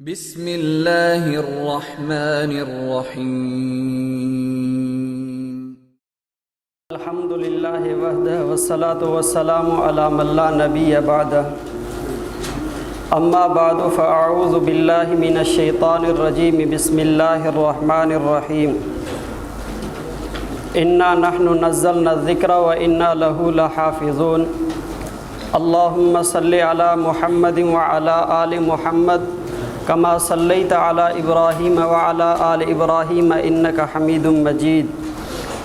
بسم اللہ الرحمن الرحیم الحمد للہ وحدہ والصلاة والسلام علی من لا نبی بعدہ اما بعد فاعوذ باللہ من الشیطان الرجیم بسم اللہ الرحمن الرحیم انا نحن نزلنا الذکر وانا له لحافظون اللہم صلی علی محمد وعلی آل محمد کما صلیت علی ابراہیم وعلی آل ابراہیم انک حمید مجید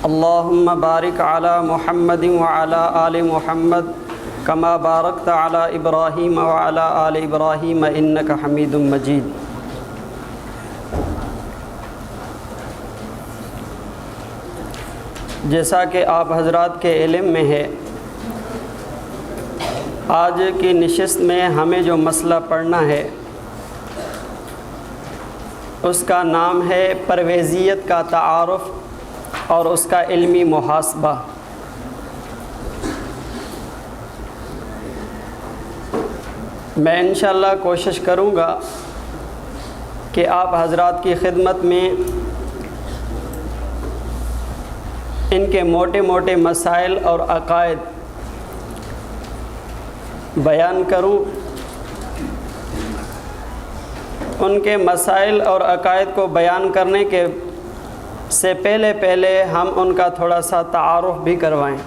اللہم بارک علی محمد وعلی آل محمد کما بارکت علی ابراہیم وعلی آل ابراہیم انک حمید مجید۔ جیسا کہ آپ حضرات کے علم میں ہے، آج کی نشست میں ہمیں جو مسئلہ پڑھنا ہے اس کا نام ہے پرویزیت کا تعارف اور اس کا علمی محاسبہ۔ میں انشاءاللہ کوشش کروں گا کہ آپ حضرات کی خدمت میں ان کے موٹے موٹے مسائل اور عقائد بیان کروں۔ ان کے مسائل اور عقائد کو بیان کرنے کے سے پہلے ہم ان کا تھوڑا سا تعارف بھی کروائیں۔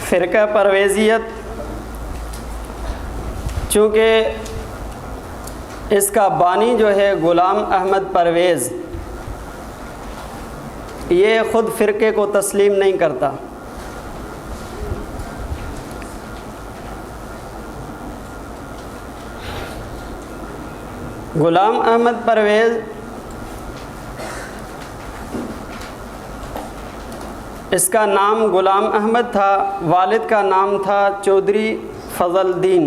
فرقہ پرویزیت، چونکہ اس کا بانی جو ہے غلام احمد پرویز، یہ خود فرقے کو تسلیم نہیں کرتا۔ غلام احمد پرویز اس کا نام غلام احمد تھا، والد کا نام تھا چودھری فضل الدین۔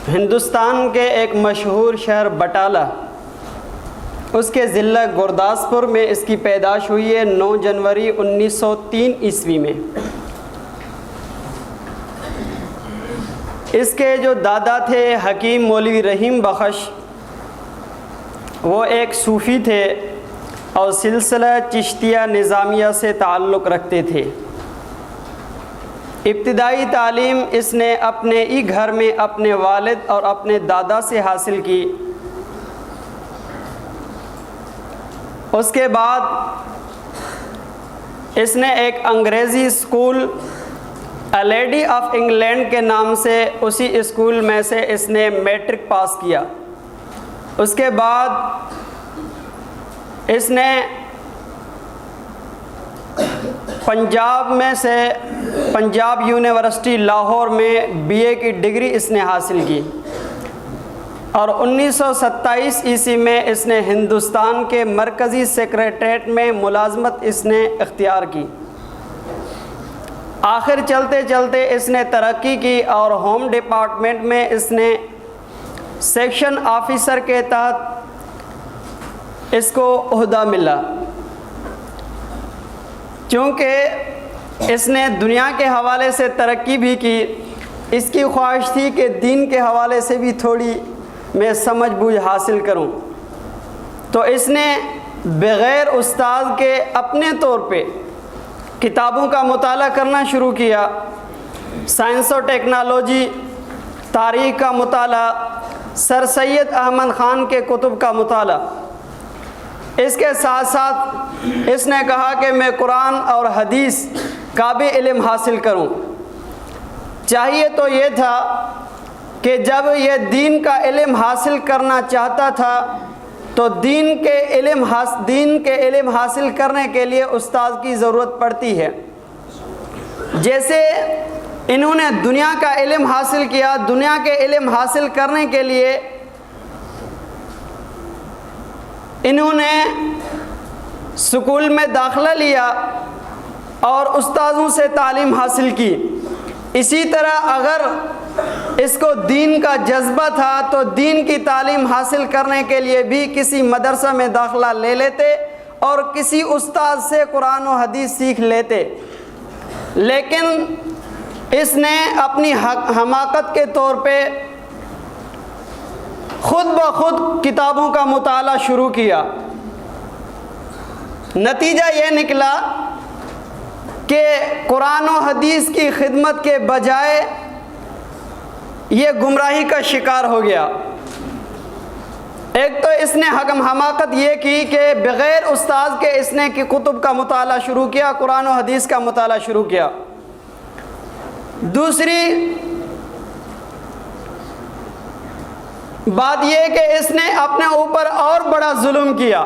ہندوستان کے ایک مشہور شہر بٹالہ، اس کے ضلع گرداسپور میں اس کی پیدائش ہوئی ہے 9 جنوری 1903 عیسوی میں۔ اس کے جو دادا تھے حکیم مولوی رحیم بخش، وہ ایک صوفی تھے اور سلسلہ چشتیہ نظامیہ سے تعلق رکھتے تھے۔ ابتدائی تعلیم اس نے اپنے ہی گھر میں اپنے والد اور اپنے دادا سے حاصل کی۔ اس کے بعد اس نے ایک انگریزی اسکول لیڈی آف انگلینڈ کے نام سے اسی اسکول میں سے اس نے میٹرک پاس کیا۔ اس کے بعد اس نے پنجاب یونیورسٹی لاہور میں BA کی ڈگری اس نے حاصل کی، اور 1927 عیسوی میں اس نے ہندوستان کے مرکزی سیکریٹریٹ میں ملازمت اس نے اختیار کی۔ آخر چلتے چلتے اس نے ترقی کی اور ہوم ڈپارٹمنٹ میں اس نے سیکشن آفیسر کے تحت اس کو عہدہ ملا۔ چونکہ اس نے دنیا کے حوالے سے ترقی بھی کی، اس کی خواہش تھی کہ دین کے حوالے سے بھی تھوڑی میں سمجھ بوجھ حاصل کروں، تو اس نے بغیر استاد کے اپنے طور پہ کتابوں کا مطالعہ کرنا شروع کیا۔ سائنس و ٹیکنالوجی، تاریخ کا مطالعہ، سر سید احمد خان کے کتب کا مطالعہ۔ اس کے ساتھ ساتھ اس نے کہا کہ میں قرآن اور حدیث کا بھی علم حاصل کروں۔ چاہیے تو یہ تھا کہ جب یہ دین کا علم حاصل کرنا چاہتا تھا تو دین کے علم حاصل کرنے کے لیے استاد کی ضرورت پڑتی ہے۔ جیسے انہوں نے دنیا کا علم حاصل کیا، دنیا کے علم حاصل کرنے کے لیے انہوں نے اسکول میں داخلہ لیا اور استاذوں سے تعلیم حاصل کی۔ اسی طرح اگر اس کو دین کا جذبہ تھا تو دین کی تعلیم حاصل کرنے کے لیے بھی کسی مدرسہ میں داخلہ لے لیتے اور کسی استاد سے قرآن و حدیث سیکھ لیتے۔ لیکن اس نے اپنی حماقت کے طور پہ خود بخود کتابوں کا مطالعہ شروع کیا۔ نتیجہ یہ نکلا کہ قرآن و حدیث کی خدمت کے بجائے یہ گمراہی کا شکار ہو گیا۔ ایک تو اس نے حماقت یہ کی کہ بغیر استاد کے اس نے کتب کا مطالعہ شروع کیا، قرآن و حدیث کا مطالعہ شروع کیا۔ دوسری بات یہ کہ اس نے اپنے اوپر اور بڑا ظلم کیا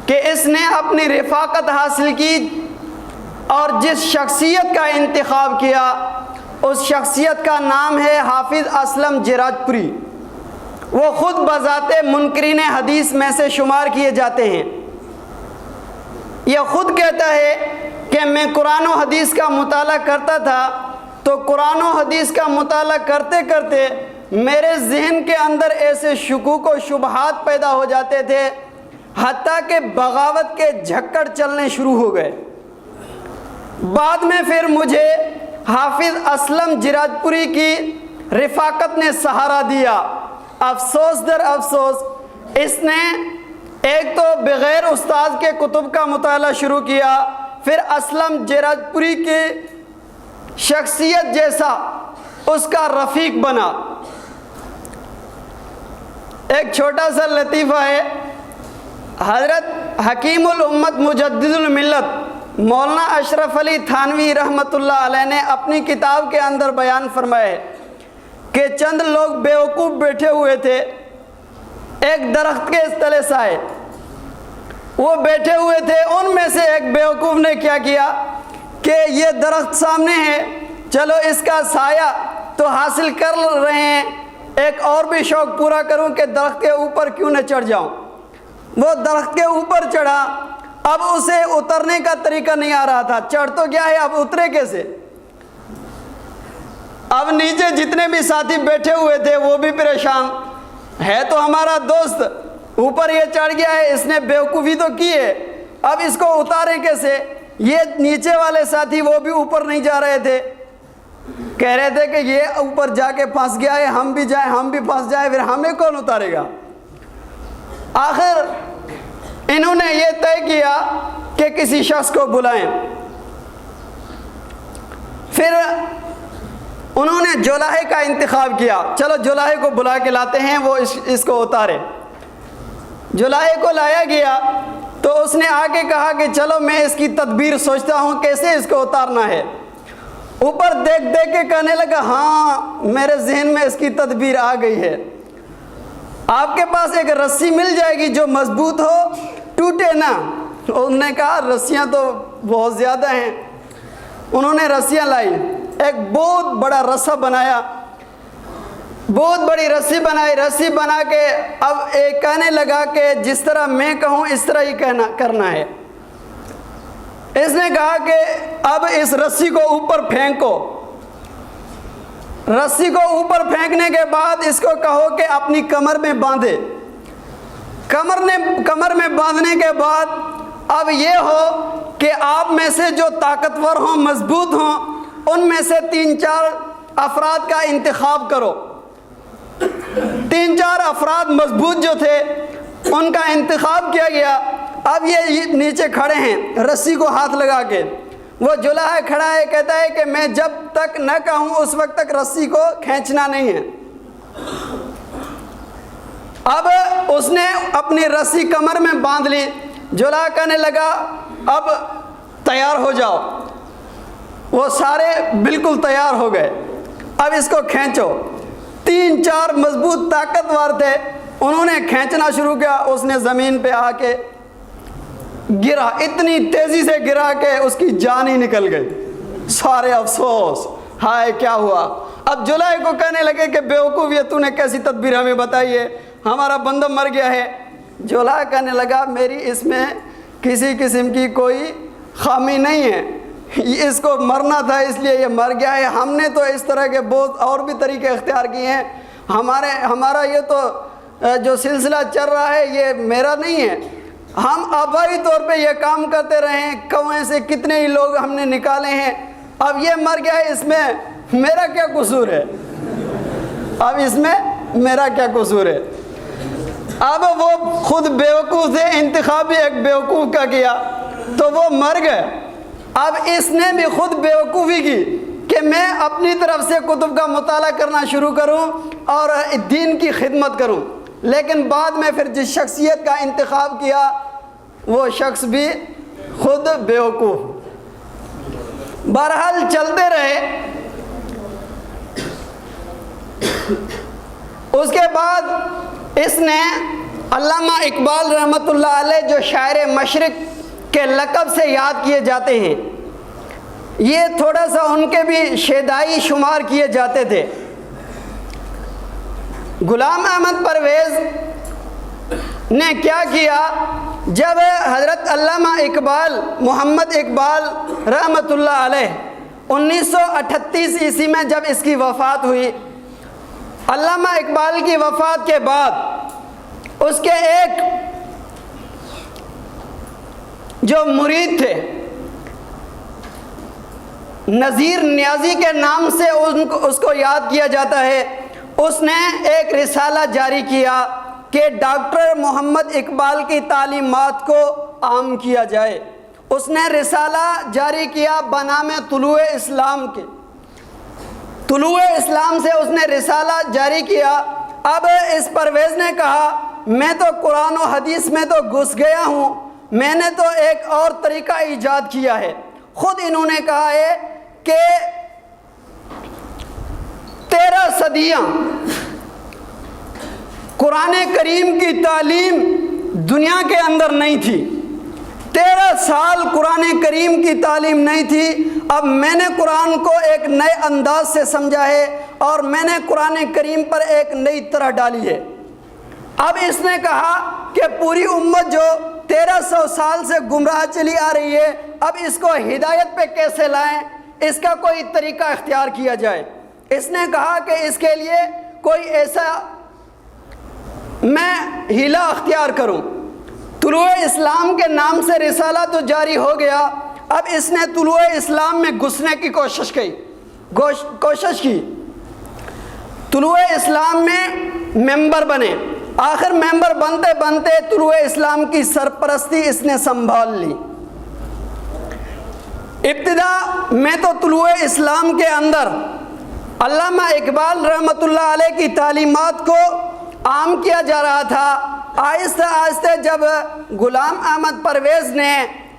کہ اس نے اپنی رفاقت حاصل کی اور جس شخصیت کا انتخاب کیا اس شخصیت کا نام ہے حافظ اسلم جراج پوری۔ وہ خود بذات منکرین حدیث میں سے شمار کیے جاتے ہیں۔ یہ خود کہتا ہے کہ میں قرآن و حدیث کا مطالعہ کرتا تھا تو قرآن و حدیث کا مطالعہ کرتے کرتے میرے ذہن کے اندر ایسے شکوک و شبہات پیدا ہو جاتے تھے حتیٰ کہ بغاوت کے جھکڑ چلنے شروع ہو گئے۔ بعد میں پھر مجھے حافظ اسلم جراج پوری کی رفاقت نے سہارا دیا۔ افسوس در افسوس اس نے ایک تو بغیر استاد کے کتب کا مطالعہ شروع کیا، پھر اسلم جراج پوری کی شخصیت جیسا اس کا رفیق بنا۔ ایک چھوٹا سا لطیفہ ہے، حضرت حکیم الامت مجدد الملت مولانا اشرف علی تھانوی رحمۃ اللہ علیہ نے اپنی کتاب کے اندر بیان فرمایا ہے کہ چند لوگ بیوقوف بیٹھے ہوئے تھے ایک درخت کے تلے سائے۔ وہ بیٹھے ہوئے تھے، ان میں سے ایک بیوقوف نے کیا کیا کہ یہ درخت سامنے ہے، چلو اس کا سایہ تو حاصل کر رہے ہیں، ایک اور بھی شوق پورا کروں کہ درخت کے اوپر کیوں نہ چڑھ جاؤں۔ وہ درخت کے اوپر چڑھا، اب اسے اترنے کا طریقہ نہیں آ رہا تھا، چڑھ تو گیا ہے اب اترے کیسے؟ اب نیچے جتنے بھی ساتھی بیٹھے ہوئے تھے وہ بھی پریشان، ہے تو ہمارا دوست، اوپر یہ چڑھ گیا ہے، اس نے بیوقوفی تو کی ہے، اب اس کو اتارے کیسے؟ یہ نیچے والے ساتھی وہ بھی اوپر نہیں جا رہے تھے، کہہ رہے تھے کہ یہ اوپر جا کے پھنس گیا ہے، ہم بھی جائیں، ہم بھی پھنس جائیں، پھر ہمیں کون اتارے گا؟ آخر انہوں نے یہ طے کیا کہ کسی شخص کو بلائیں۔ پھر انہوں نے جولاہے کا انتخاب کیا، چلو جولاہے کو بلا کے لاتے ہیں، وہ اس کو اتارے۔ جولاہے کو لایا گیا تو اس نے آگے کہا کہ چلو میں اس کی تدبیر سوچتا ہوں کیسے اس کو اتارنا ہے۔ اوپر دیکھ دیکھ کے کہنے لگا ہاں میرے ذہن میں اس کی تدبیر آ گئی ہے، آپ کے پاس ایک رسی مل جائے گی جو مضبوط ہو، ٹوٹے نہ۔ انہوں نے کہا رسیاں تو بہت زیادہ ہیں۔ انہوں نے رسیاں لائی، ایک بہت بڑا رسا بنایا، بہت بڑی رسی بنائی، رسی بنا کے اب ایک کہنے لگا کہ جس طرح میں کہوں اس طرح ہی کرنا ہے۔ اس نے کہا کہ اب اس رسی کو اوپر پھینکو۔ رسی کو اوپر پھینکنے کے بعد اس کو کہو کہ اپنی کمر میں باندھے۔ کمر میں باندھنے کے بعد اب یہ ہو کہ آپ میں سے جو طاقتور ہوں، مضبوط ہوں، ان میں سے 3-4 افراد کا انتخاب کرو۔ 3-4 افراد مضبوط جو تھے ان کا انتخاب کیا گیا۔ اب یہ نیچے کھڑے ہیں رسی کو ہاتھ لگا کے، وہ جولاہے کھڑا ہے، کہتا ہے کہ میں جب تک نہ کہوں اس وقت تک رسی کو کھینچنا نہیں ہے۔ اب اس نے اپنی رسی کمر میں باندھ لی، جولاہے کہنے لگا اب تیار ہو جاؤ۔ وہ سارے بالکل تیار ہو گئے، اب اس کو کھینچو۔ 3-4 مضبوط طاقتور تھے، انہوں نے کھینچنا شروع کیا، اس نے زمین پہ آ کے گرا، اتنی تیزی سے گرا کہ اس کی جان ہی نکل گئی۔ سارے افسوس، ہائے کیا ہوا؟ اب جولاہے کو کہنے لگے کہ بیوقوف یہ تو نے کیسی تدبیر ہمیں بتائی ہے، ہمارا بندہ مر گیا ہے۔ جولاہے کہنے لگا میری اس میں کسی قسم کی کوئی خامی نہیں ہے، اس کو مرنا تھا اس لیے یہ مر گیا ہے، ہم نے تو اس طرح کے بہت اور بھی طریقے اختیار کیے ہیں، ہمارا یہ تو جو سلسلہ چل رہا ہے یہ میرا نہیں ہے۔ ہم آبائی طور پہ یہ کام کرتے رہے ہیں، کنویں سے کتنے ہی لوگ ہم نے نکالے ہیں، اب یہ مر گیا ہے، اس میں میرا کیا قصور ہے؟ اب اس میں میرا کیا قصور ہے؟ اب وہ خود بیوقوف تھے، انتخاب بھی ایک بیوقوف کا کیا تو وہ مر گئے۔ اب اس نے بھی خود بیوقوفی کی کہ میں اپنی طرف سے کتب کا مطالعہ کرنا شروع کروں اور دین کی خدمت کروں، لیکن بعد میں پھر جس شخصیت کا انتخاب کیا وہ شخص بھی خود بیوقوف۔ بہرحال چلتے رہے۔ اس کے بعد اس نے علامہ اقبال رحمۃ اللہ علیہ جو شاعر مشرق کے لقب سے یاد کیے جاتے ہیں، یہ تھوڑا سا ان کے بھی شیدائی شمار کیے جاتے تھے۔ غلام احمد پرویز نے کیا کیا، جب حضرت علامہ اقبال محمد اقبال رحمۃ اللہ علیہ 1938 عیسوی میں جب اس کی وفات ہوئی، علامہ اقبال کی وفات کے بعد اس کے ایک جو مرید تھے نذیر نیازی کے نام سے اس کو یاد کیا جاتا ہے، اس نے ایک رسالہ جاری کیا کہ ڈاکٹر محمد اقبال کی تعلیمات کو عام کیا جائے۔ اس نے رسالہ جاری کیا بنام طلوع اسلام کے، طلوع اسلام سے اس نے رسالہ جاری کیا۔ اب اس پرویز نے کہا میں تو قرآن و حدیث میں تو گھس گیا ہوں، میں نے تو ایک اور طریقہ ایجاد کیا ہے۔ خود انہوں نے کہا ہے کہ 13 صدیاں قرآن کریم کی تعلیم دنیا کے اندر نہیں تھی، 13 سال قرآن کریم کی تعلیم نہیں تھی۔ اب میں نے قرآن کو ایک نئے انداز سے سمجھا ہے اور میں نے قرآن کریم پر ایک نئی طرح ڈالی ہے۔ اب اس نے کہا کہ پوری امت جو 1300 سال سے گمراہ چلی آ رہی ہے، اب اس کو ہدایت پہ کیسے لائیں، اس کا کوئی طریقہ اختیار کیا جائے۔ اس نے کہا کہ اس کے لیے کوئی ایسا میں ہیلا اختیار کروں۔ طلوع اسلام کے نام سے رسالہ تو جاری ہو گیا، اب اس نے طلوع اسلام میں گھسنے کی کوشش کی، طلوع اسلام میں ممبر بنے۔ آخر ممبر بنتے بنتے طلوع اسلام کی سرپرستی اس نے سنبھال لی۔ ابتدا میں تو طلوع اسلام کے اندر علامہ اقبال رحمۃ اللہ علیہ کی تعلیمات کو عام کیا جا رہا تھا۔ آہستہ آہستہ جب غلام احمد پرویز نے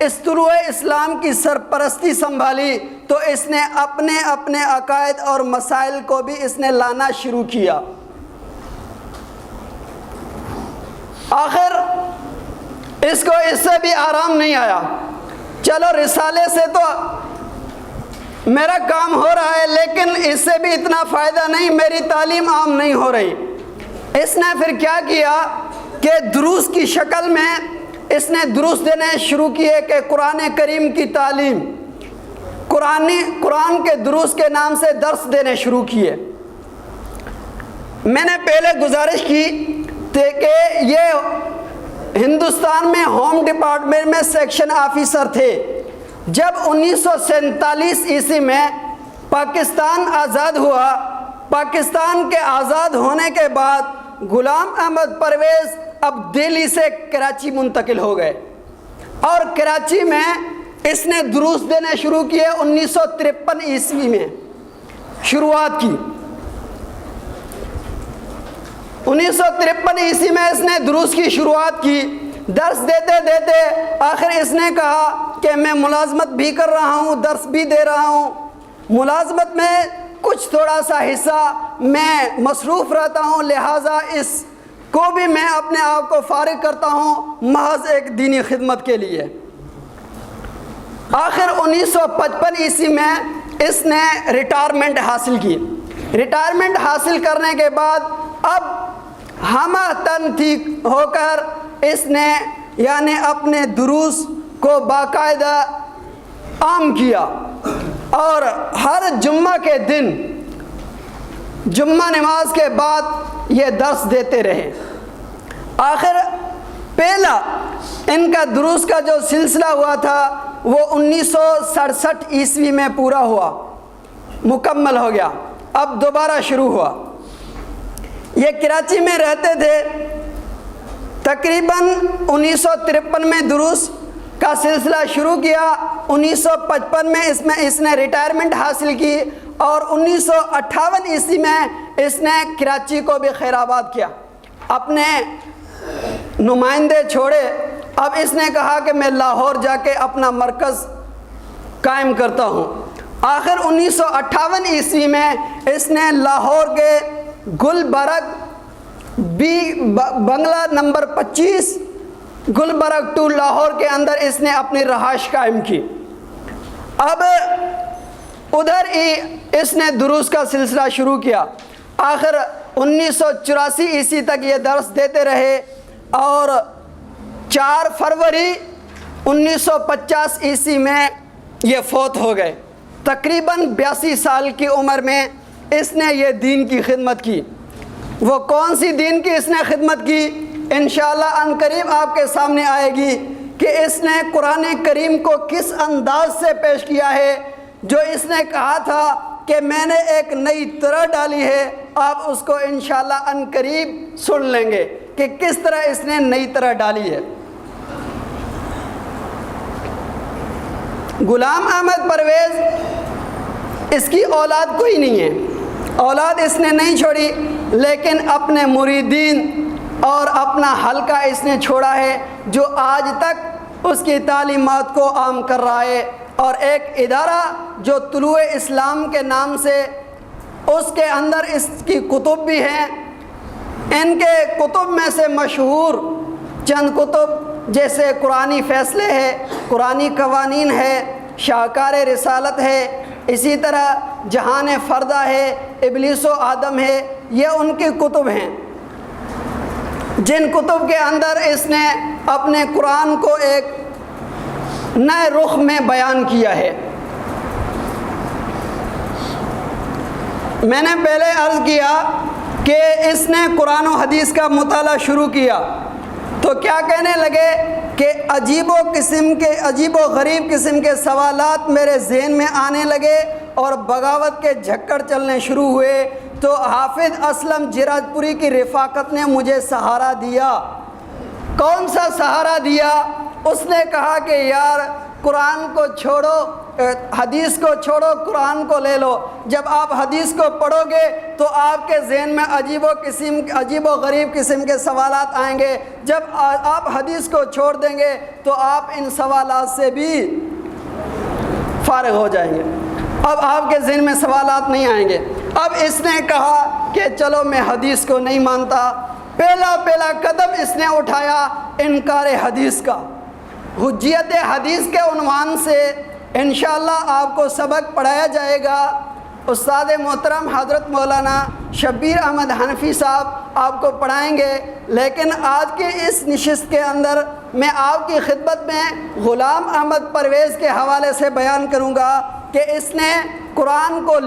اس طلوع اسلام کی سرپرستی سنبھالی تو اس نے اپنے عقائد اور مسائل کو بھی اس نے لانا شروع کیا۔ آخر اس کو اس سے بھی آرام نہیں آیا، چلو رسالے سے تو میرا کام ہو رہا ہے لیکن اس سے بھی اتنا فائدہ نہیں، میری تعلیم عام نہیں ہو رہی۔ اس نے پھر کیا کیا کہ دروس کی شکل میں اس نے دروس دینے شروع کیے کہ قرآن کریم کی تعلیم، قرآن کے دروس کے نام سے درس دینے شروع کیے۔ میں نے پہلے گزارش کی تھی کہ یہ ہندوستان میں ہوم ڈپارٹمنٹ میں سیکشن آفیسر تھے۔ جب 1947 عیسوی میں پاکستان آزاد ہوا، پاکستان کے آزاد ہونے کے بعد غلام احمد پرویز اب دہلی سے کراچی منتقل ہو گئے اور کراچی میں اس نے دروس دینے شروع کیے۔ 1953 عیسوی میں شروعات کی، 1953 عیسوی میں اس نے دروس کی شروعات کی۔ درس دیتے دیتے آخر اس نے کہا کہ میں ملازمت بھی کر رہا ہوں، درس بھی دے رہا ہوں، ملازمت میں کچھ تھوڑا سا حصہ میں مصروف رہتا ہوں، لہٰذا اس کو بھی میں اپنے آپ کو فارغ کرتا ہوں محض ایک دینی خدمت کے لیے۔ آخر 1955 عیسوی میں اس نے ریٹائرمنٹ حاصل کی۔ ریٹائرمنٹ حاصل کرنے کے بعد اب ہمہ تنظیم ہو کر اس نے یعنی اپنے دروس کو باقاعدہ عام کیا اور ہر جمعہ کے دن جمعہ نماز کے بعد یہ درس دیتے رہے۔ آخر پہلا ان کا دروس کا جو سلسلہ ہوا تھا وہ 1967 عیسوی میں پورا ہوا، مکمل ہو گیا، اب دوبارہ شروع ہوا۔ یہ کراچی میں رہتے تھے، تقریباً 1953 میں دروس کا سلسلہ شروع کیا، 1955 میں اس نے ریٹائرمنٹ حاصل کی، اور 1958 عیسوی میں اس نے کراچی کو بھی خیر آباد کیا، اپنے نمائندے چھوڑے۔ اب اس نے کہا کہ میں لاہور جا کے اپنا مرکز قائم کرتا ہوں۔ آخر 1958 عیسوی میں اس نے لاہور کے گلبرگ بنگلہ نمبر 25 گلبرگ 2 لاہور کے اندر اس نے اپنی رہائش قائم کی۔ اب ادھر ہی اس نے دروس کا سلسلہ شروع کیا، آخر 1984 عیسوی تک یہ درس دیتے رہے، اور 4 فروری 1950 عیسوی میں یہ فوت ہو گئے۔ تقریباً 82 سال کی عمر میں اس نے یہ دین کی خدمت کی۔ وہ کون سی دین کی اس نے خدمت کی، انشاءاللہ ان قریب آپ کے سامنے آئے گی کہ اس نے قرآن کریم کو کس انداز سے پیش کیا ہے۔ جو اس نے کہا تھا کہ میں نے ایک نئی طرح ڈالی ہے، آپ اس کو انشاءاللہ ان قریب سن لیں گے کہ کس طرح اس نے نئی طرح ڈالی ہے۔ غلام احمد پرویز اس کی اولاد کوئی نہیں ہے، اولاد اس نے نہیں چھوڑی، لیکن اپنے مریدین اور اپنا حلقہ اس نے چھوڑا ہے جو آج تک اس کی تعلیمات کو عام کر رہا ہے، اور ایک ادارہ جو طلوع اسلام کے نام سے، اس کے اندر اس کی کتب بھی ہیں۔ ان کے کتب میں سے مشہور چند کتب جیسے قرآنی فیصلے ہے، قرآنی قوانین ہے، شاہکار رسالت ہے، اسی طرح جہان فردہ ہے، ابلیس و آدم ہے، یہ ان کی کتب ہیں، جن کتب کے اندر اس نے اپنے قرآن کو ایک نئے رخ میں بیان کیا ہے۔ میں نے پہلے عرض کیا کہ اس نے قرآن و حدیث کا مطالعہ شروع کیا تو کیا کہنے لگے کہ عجیب و غریب قسم کے سوالات میرے ذہن میں آنے لگے اور بغاوت کے جھکڑ چلنے شروع ہوئے، تو حافظ اسلم جراج پوری کی رفاقت نے مجھے سہارا دیا۔ کون سا سہارا دیا؟ اس نے کہا کہ یار قرآن کو چھوڑو، حدیث کو چھوڑو، قرآن کو لے لو۔ جب آپ حدیث کو پڑھو گے تو آپ کے ذہن میں عجیب و غریب قسم کے سوالات آئیں گے، جب آپ حدیث کو چھوڑ دیں گے تو آپ ان سوالات سے بھی فارغ ہو جائیں گے، اب آپ کے ذہن میں سوالات نہیں آئیں گے۔ اب اس نے کہا کہ چلو میں حدیث کو نہیں مانتا۔ پہلا قدم اس نے اٹھایا انکار حدیث کا۔ حجیت حدیث کے عنوان سے انشاءاللہ آپ کو سبق پڑھایا جائے گا۔ استاد محترم حضرت مولانا شبیر احمد حنفی صاحب آپ کو پڑھائیں گے، لیکن آج کی اس نشست کے اندر میں آپ کی خدمت میں غلام احمد پرویز کے حوالے سے بیان کروں گا کہ اس نے قرآن کو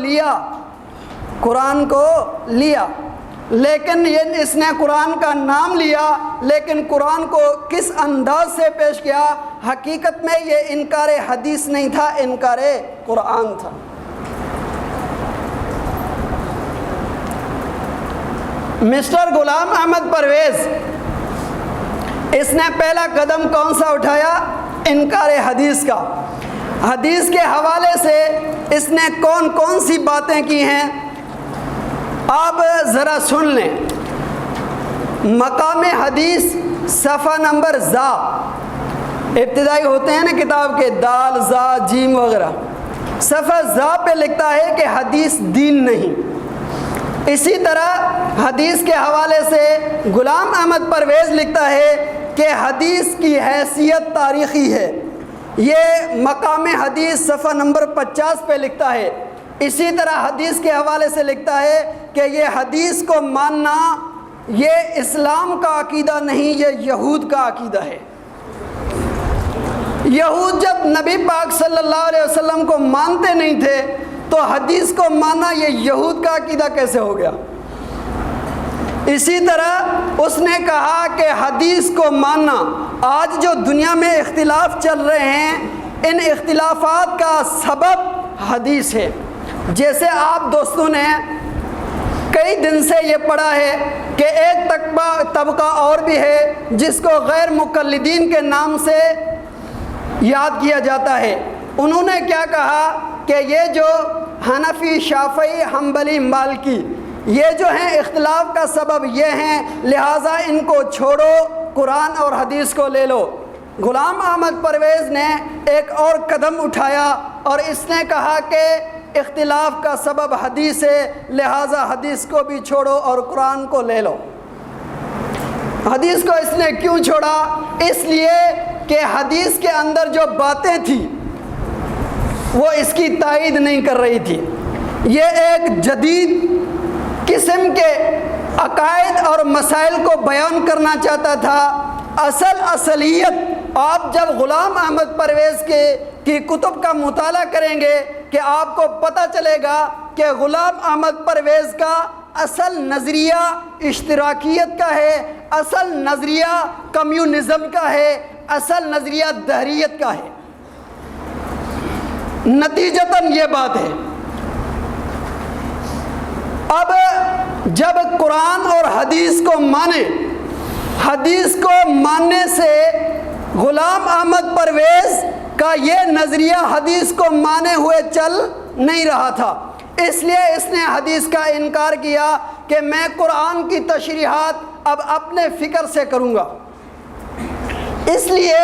لیا، لیکن اس نے قرآن کا نام لیا، لیکن قرآن کو کس انداز سے پیش کیا؟ حقیقت میں یہ انکار حدیث نہیں تھا، انکار قرآن تھا۔ مسٹر غلام احمد پرویز اس نے پہلا قدم کون سا اٹھایا؟ انکار حدیث کا۔ حدیث کے حوالے سے اس نے کون سی باتیں کی ہیں آپ ذرا سن لیں۔ مقام حدیث صفحہ نمبر زا، ابتدائی ہوتے ہیں نا کتاب کے، دال زا جیم وغیرہ، صفحہ زا پہ لکھتا ہے کہ حدیث دین نہیں۔ اسی طرح حدیث کے حوالے سے غلام احمد پرویز لکھتا ہے کہ حدیث کی حیثیت تاریخی ہے، یہ مقام حدیث صفحہ نمبر 50 پہ لکھتا ہے۔ اسی طرح حدیث کے حوالے سے لکھتا ہے کہ یہ حدیث کو ماننا یہ اسلام کا عقیدہ نہیں، یہ یہود کا عقیدہ ہے۔ یہود جب نبی پاک صلی اللہ علیہ وسلم کو مانتے نہیں تھے تو حدیث کو ماننا یہ یہود کا عقیدہ کیسے ہو گیا؟ اسی طرح اس نے کہا کہ حدیث کو ماننا، آج جو دنیا میں اختلاف چل رہے ہیں ان اختلافات کا سبب حدیث ہے۔ جیسے آپ دوستوں نے کئی دن سے یہ پڑھا ہے کہ ایک طبقہ اور بھی ہے جس کو غیر مقلدین کے نام سے یاد کیا جاتا ہے۔ انہوں نے کیا کہا کہ یہ جو حنفی، شافعی، حنبلی، مالکی یہ جو ہیں اختلاف کا سبب یہ ہیں، لہٰذا ان کو چھوڑو، قرآن اور حدیث کو لے لو۔ غلام احمد پرویز نے ایک اور قدم اٹھایا اور اس نے کہا کہ اختلاف کا سبب حدیث ہے، لہٰذا حدیث کو بھی چھوڑو اور قرآن کو لے لو۔ حدیث کو اس نے کیوں چھوڑا؟ اس لیے کہ حدیث کے اندر جو باتیں تھیں وہ اس کی تائید نہیں کر رہی تھی۔ یہ ایک جدید قسم کے عقائد اور مسائل کو بیان کرنا چاہتا تھا۔ اصلیت آپ جب غلام احمد پرویز کی کتب کا مطالعہ کریں گے کہ آپ کو پتہ چلے گا کہ غلام احمد پرویز کا اصل نظریہ اشتراکیت کا ہے، اصل نظریہ کمیونزم کا ہے، اصل نظریہ دہریت کا ہے۔ نتیجتاً یہ بات ہے۔ اب جب قرآن اور حدیث کو مانے، حدیث کو ماننے سے غلام احمد پرویز کا یہ نظریہ حدیث کو مانے ہوئے چل نہیں رہا تھا، اس لیے اس نے حدیث کا انکار کیا کہ میں قرآن کی تشریحات اب اپنے فکر سے کروں گا۔ اس لیے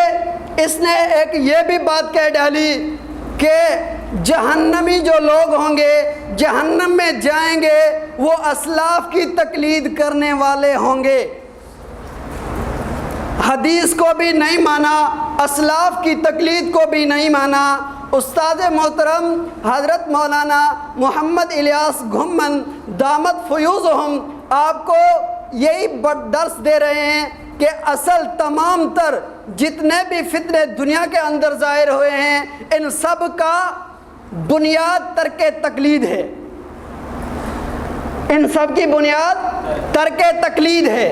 اس نے ایک یہ بھی بات کہہ ڈالی کہ جہنمی جو لوگ ہوں گے، جہنم میں جائیں گے، وہ اسلاف کی تقلید کرنے والے ہوں گے۔ حدیث کو بھی نہیں مانا، اسلاف کی تقلید کو بھی نہیں مانا۔ استاد محترم حضرت مولانا محمد الیاس گھمن دامت فیوزہم آپ کو یہی درس دے رہے ہیں کہ اصل تمام تر جتنے بھی فتنے دنیا کے اندر ظاہر ہوئے ہیں ان سب کا بنیاد ترک تقلید ہے، ان سب کی بنیاد ترک تقلید ہے۔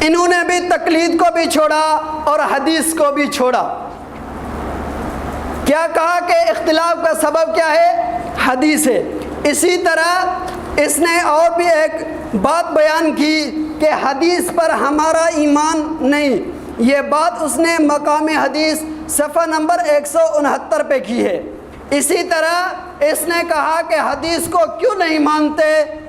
انہوں نے بھی تقلید کو بھی چھوڑا اور حدیث کو بھی چھوڑا۔ کیا کہا کہ اختلاف کا سبب کیا ہے؟ حدیث ہے۔ اسی طرح اس نے اور بھی ایک بات بیان کی کہ حدیث پر ہمارا ایمان نہیں، یہ بات اس نے مقام حدیث صفحہ نمبر 169 پہ کی ہے۔ اسی طرح اس نے کہا کہ حدیث کو کیوں نہیں مانتے،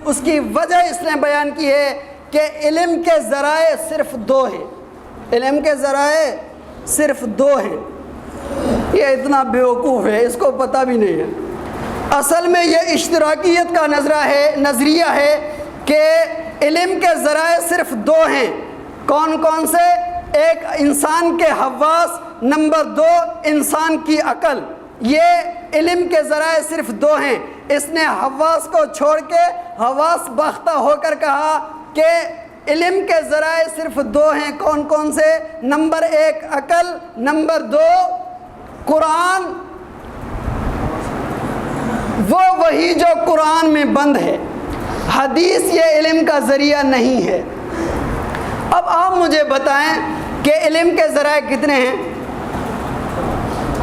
اس کی وجہ اس نے بیان کی ہے کہ علم کے ذرائع صرف دو ہیں، علم کے ذرائع صرف دو ہیں۔ یہ اتنا بیوقوف ہے، اس کو پتہ بھی نہیں ہے۔ اصل میں یہ اشتراکیت کا نظریہ ہے کہ علم کے ذرائع صرف دو ہیں۔ کون کون سے؟ ایک انسان کے حواس، نمبر دو انسان کی عقل۔ یہ علم کے ذرائع صرف دو ہیں۔ اس نے حواس کو چھوڑ کے حواس باختہ ہو کر کہا کہ علم کے ذرائع صرف دو ہیں۔ کون کون سے؟ نمبر ایک عقل، نمبر دو قرآن، وہ وہی جو قرآن میں بند ہے۔ حدیث یہ علم کا ذریعہ نہیں ہے۔ اب آپ مجھے بتائیں کہ علم کے ذرائع کتنے ہیں؟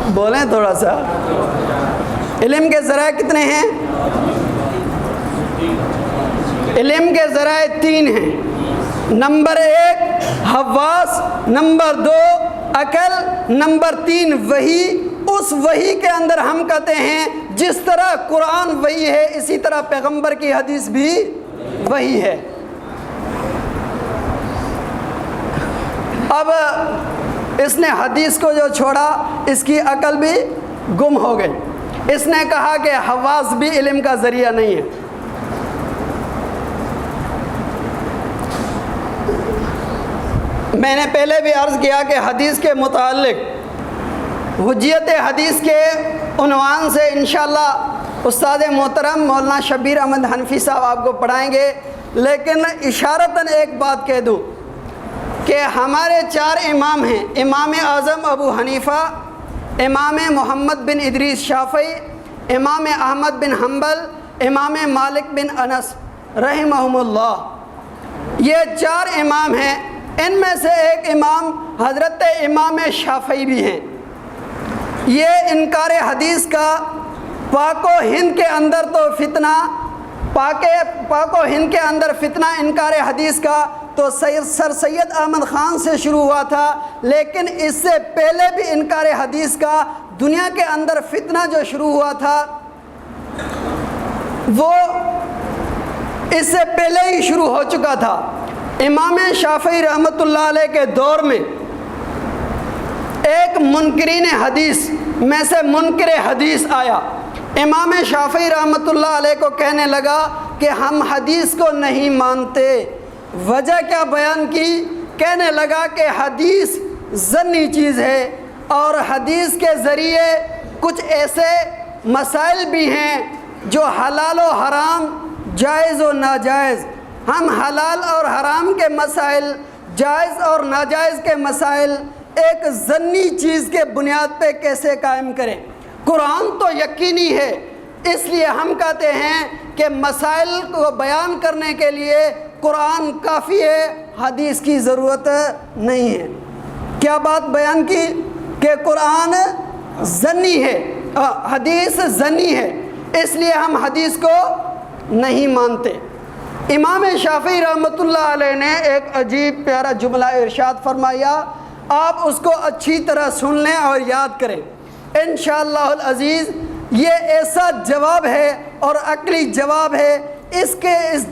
بولیں تھوڑا سا، علم کے ذرائع کتنے ہیں؟ علم کے ذرائع تین ہیں۔ نمبر ایک حواس، نمبر دو عقل، نمبر تین وحی۔ اس وحی کے اندر ہم کہتے ہیں جس طرح قرآن وحی ہے اسی طرح پیغمبر کی حدیث بھی وحی ہے۔ اب اس نے حدیث کو جو چھوڑا اس کی عقل بھی گم ہو گئی۔ اس نے کہا کہ حواس بھی علم کا ذریعہ نہیں ہے۔ میں نے پہلے بھی عرض کیا کہ حدیث کے متعلق حجیت حدیث کے عنوان سے انشاءاللہ استاد محترم مولانا شبیر احمد حنفی صاحب آپ کو پڑھائیں گے، لیکن اشارتاً ایک بات کہہ دوں کہ ہمارے چار امام ہیں، امام اعظم ابو حنیفہ، امام محمد بن ادریس شافعی، امام احمد بن حنبل، امام مالک بن انس رحمہم اللہ۔ یہ 4 امام ہیں، ان میں سے ایک امام حضرت امام شافعی بھی ہیں۔ یہ انکار حدیث کا پاک و ہند کے اندر تو فتنہ پاک و ہند کے اندر فتنہ انکار حدیث کا تو سر سید احمد خان سے شروع ہوا تھا، لیکن اس سے پہلے بھی انکار حدیث کا دنیا کے اندر فتنہ جو شروع ہوا تھا وہ اس سے پہلے ہی شروع ہو چکا تھا۔ امام شافعی رحمۃ اللہ علیہ کے دور میں ایک منکرین حدیث میں سے منکر حدیث آیا، امام شافعی رحمۃ اللہ علیہ کو کہنے لگا کہ ہم حدیث کو نہیں مانتے۔ وجہ کیا بیان کی؟ کہنے لگا کہ حدیث ظنی چیز ہے اور حدیث کے ذریعے کچھ ایسے مسائل بھی ہیں جو حلال و حرام، جائز و ناجائز، ہم حلال اور حرام کے مسائل، جائز اور ناجائز کے مسائل ایک ظنی چیز کے بنیاد پہ کیسے قائم کریں؟ قرآن تو یقینی ہے، اس لیے ہم کہتے ہیں کہ مسائل کو بیان کرنے کے لیے قرآن کافی ہے، حدیث کی ضرورت نہیں ہے۔ کیا بات بیان کی کہ قرآن ظنی ہے، حدیث ظنی ہے، اس لیے ہم حدیث کو نہیں مانتے۔ امام شافعی رحمۃ اللہ علیہ نے ایک عجیب پیارا جملہ ارشاد فرمایا، آپ اس کو اچھی طرح سن لیں اور یاد کریں انشاءاللہ العزیز۔ یہ ایسا جواب ہے اور عقلی جواب ہے، اس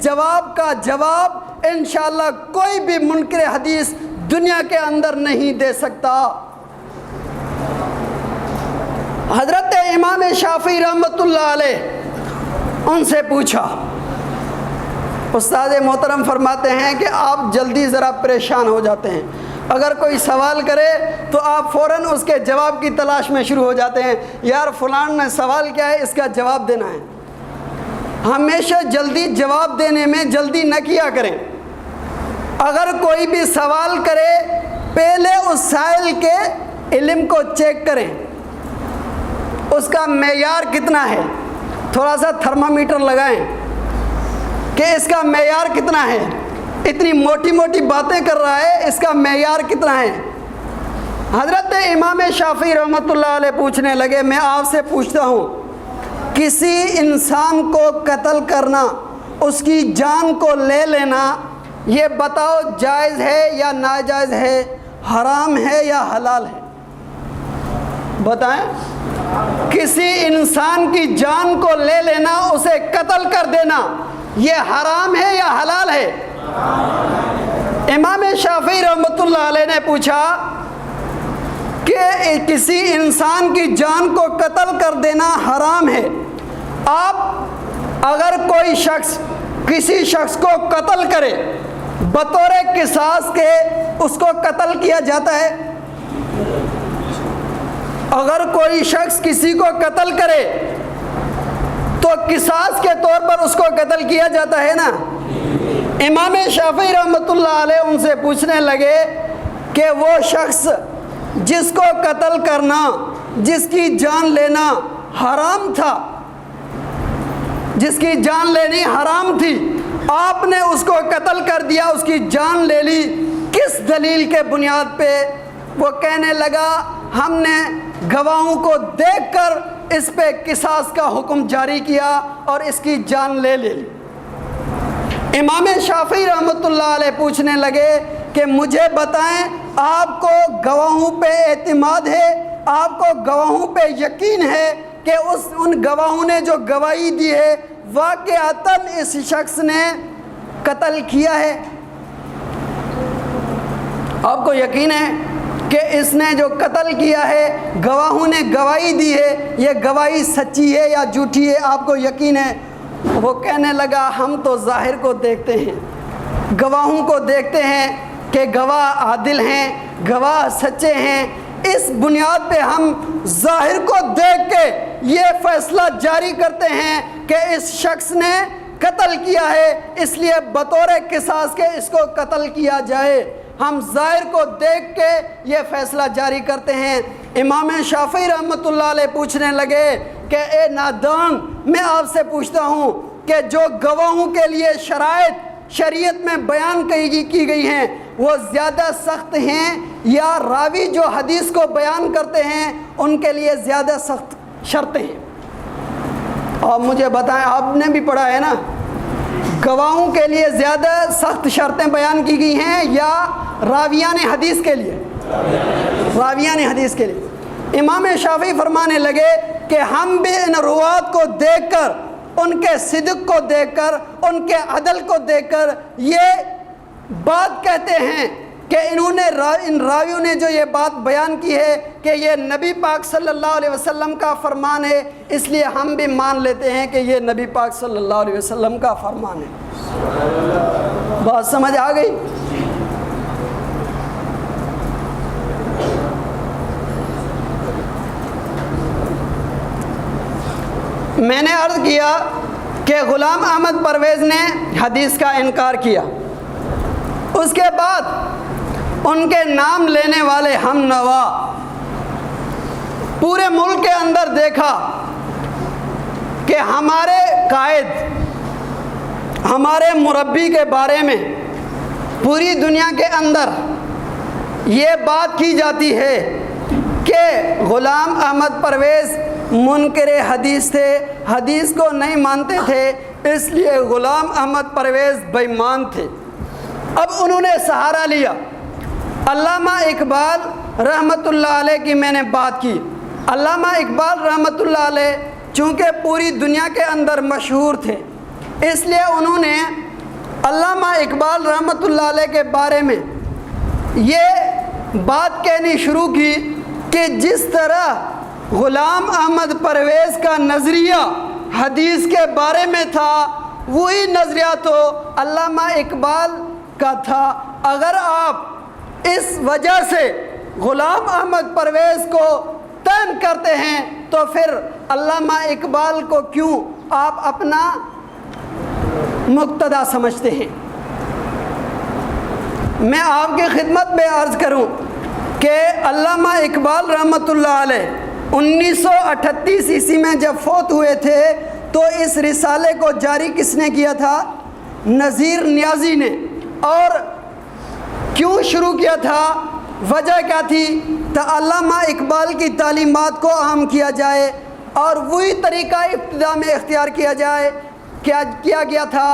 جواب کا جواب انشاءاللہ کوئی بھی منکر حدیث دنیا کے اندر نہیں دے سکتا۔ حضرت امام شافعی رحمۃ اللہ علیہ ان سے پوچھا، استاد محترم فرماتے ہیں کہ آپ جلدی ذرا پریشان ہو جاتے ہیں، اگر کوئی سوال کرے تو آپ فوراً اس کے جواب کی تلاش میں شروع ہو جاتے ہیں، یار فلان نے سوال کیا ہے، اس کا جواب دینا ہے۔ ہمیشہ جلدی جواب دینے میں جلدی نہ کیا کریں۔ اگر کوئی بھی سوال کرے پہلے اس سائل کے علم کو چیک کریں، اس کا معیار کتنا ہے، تھوڑا سا تھرمامیٹر لگائیں کہ اس کا معیار کتنا ہے، اتنی موٹی موٹی باتیں کر رہا ہے، اس کا معیار کتنا ہے۔ حضرت امام شافعی رحمۃ اللہ علیہ پوچھنے لگے، میں آپ سے پوچھتا ہوں، کسی انسان کو قتل کرنا، اس کی جان کو لے لینا، یہ بتاؤ جائز ہے یا ناجائز ہے، حرام ہے یا حلال ہے؟ بتائیں، کسی انسان کی جان کو لے لینا، اسے قتل کر دینا، یہ حرام ہے یا حلال ہے؟ امام شافعی رحمۃ اللہ علیہ نے پوچھا کہ کسی انسان کی جان کو قتل کر دینا حرام ہے۔ آپ اگر کوئی شخص کسی شخص کو قتل کرے بطور قصاص کے، اس کو قتل کیا جاتا ہے؟ اگر کوئی شخص کسی کو قتل کرے تو قصاص کے طور پر اس کو قتل کیا جاتا ہے نا۔ امام شافعی رحمۃ اللہ علیہ ان سے پوچھنے لگے کہ وہ شخص جس کو قتل کرنا، جس کی جان لینا حرام تھا، جس کی جان لینی حرام تھی، آپ نے اس کو قتل کر دیا، اس کی جان لے لی، کس دلیل کے بنیاد پہ؟ وہ کہنے لگا، ہم نے گواہوں کو دیکھ کر اس پہ قصاص کا حکم جاری کیا اور اس کی جان لے لی۔ امام شافعی رحمۃ اللہ علیہ پوچھنے لگے کہ مجھے بتائیں، آپ کو گواہوں پہ اعتماد ہے، آپ کو گواہوں پہ یقین ہے کہ ان گواہوں نے جو گواہی دی ہے واقعتاً اس شخص نے قتل کیا ہے؟ آپ کو یقین ہے کہ اس نے جو قتل کیا ہے، گواہوں نے گواہی دی ہے، یہ گواہی سچی ہے یا جھوٹی ہے؟ آپ کو یقین ہے؟ وہ کہنے لگا، ہم تو ظاہر کو دیکھتے ہیں، گواہوں کو دیکھتے ہیں کہ گواہ عادل ہیں، گواہ سچے ہیں، اس بنیاد پہ ہم ظاہر کو دیکھ کے یہ فیصلہ جاری کرتے ہیں کہ اس شخص نے قتل کیا ہے، اس لیے بطور قصاص کے اس کو قتل کیا جائے۔ ہم ظاہر کو دیکھ کے یہ فیصلہ جاری کرتے ہیں۔ امام شافعی رحمۃ اللہ علیہ پوچھنے لگے کہ اے نادان، میں آپ سے پوچھتا ہوں کہ جو گواہوں کے لیے شریعت میں بیان کی گئی ہیں وہ زیادہ سخت ہیں یا راوی جو حدیث کو بیان کرتے ہیں ان کے لیے زیادہ سخت شرطیں ہیں؟ اور مجھے بتائیں، آپ نے بھی پڑھا ہے نا، گواہوں کے لیے زیادہ سخت شرطیں بیان کی گئی ہیں یا راویان حدیث کے لیے؟ راویان حدیث کے لیے۔ امام شافعی فرمانے لگے کہ ہم بھی ان روات کو دیکھ کر، ان کے صدق کو دیکھ کر، ان کے عدل کو دیکھ کر یہ بات کہتے ہیں کہ ان راویوں نے جو یہ بات بیان کی ہے کہ یہ نبی پاک صلی اللہ علیہ وسلم کا فرمان ہے، اس لیے ہم بھی مان لیتے ہیں کہ یہ نبی پاک صلی اللہ علیہ وسلم کا فرمان ہے۔ بات سمجھ آ گئی؟ میں نے عرض کیا کہ غلام احمد پرویز نے حدیث کا انکار کیا، اس کے بعد ان کے نام لینے والے ہم نوا پورے ملک کے اندر دیکھا کہ ہمارے قائد، ہمارے مربی کے بارے میں پوری دنیا کے اندر یہ بات کی جاتی ہے کہ غلام احمد پرویز منکر حدیث تھے، حدیث کو نہیں مانتے تھے، اس لیے غلام احمد پرویز بے ایمان تھے۔ اب انہوں نے سہارا لیا، علامہ اقبال رحمۃ اللہ علیہ کی میں نے بات کی۔ علامہ اقبال رحمۃ اللہ علیہ چونکہ پوری دنیا کے اندر مشہور تھے، اس لیے انہوں نے علامہ اقبال رحمۃ اللہ علیہ کے بارے میں یہ بات کہنی شروع کی کہ جس طرح غلام احمد پرویز کا نظریہ حدیث کے بارے میں تھا، وہی نظریہ تو علامہ اقبال کا تھا۔ اگر آپ اس وجہ سے غلام احمد پرویز کو تنگ کرتے ہیں تو پھر علامہ اقبال کو کیوں آپ اپنا مقتدا سمجھتے ہیں؟ میں آپ کی خدمت میں عرض کروں کہ علامہ اقبال رحمۃ اللہ علیہ 1938 عیسوی میں جب فوت ہوئے تھے تو اس رسالے کو جاری کس نے کیا تھا؟ نذیر نیازی نے۔ اور کیوں شروع کیا تھا؟ وجہ کیا تھی؟ تو علامہ اقبال کی تعلیمات کو عام کیا جائے اور وہی طریقہ ابتدا میں اختیار کیا جائے۔ کیا گیا تھا؟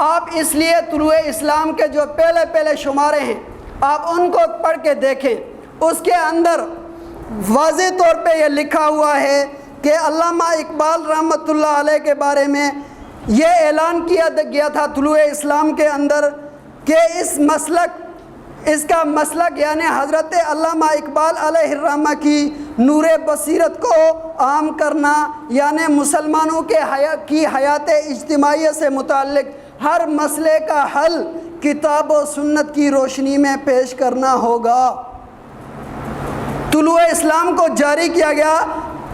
آپ اس لیے طلوع اسلام کے جو پہلے شمارے ہیں آپ ان کو پڑھ کے دیکھیں، اس کے اندر واضح طور پہ یہ لکھا ہوا ہے کہ علامہ اقبال رحمۃ اللہ علیہ کے بارے میں یہ اعلان کیا گیا تھا طلوع اسلام کے اندر کہ اس کا مسلک یعنی حضرت علامہ اقبال علیہ الرحمہ کی نور بصیرت کو عام کرنا، یعنی مسلمانوں کی حیات اجتماعیہ سے متعلق ہر مسئلے کا حل کتاب و سنت کی روشنی میں پیش کرنا ہوگا۔ طلوع اسلام کو جاری کیا گیا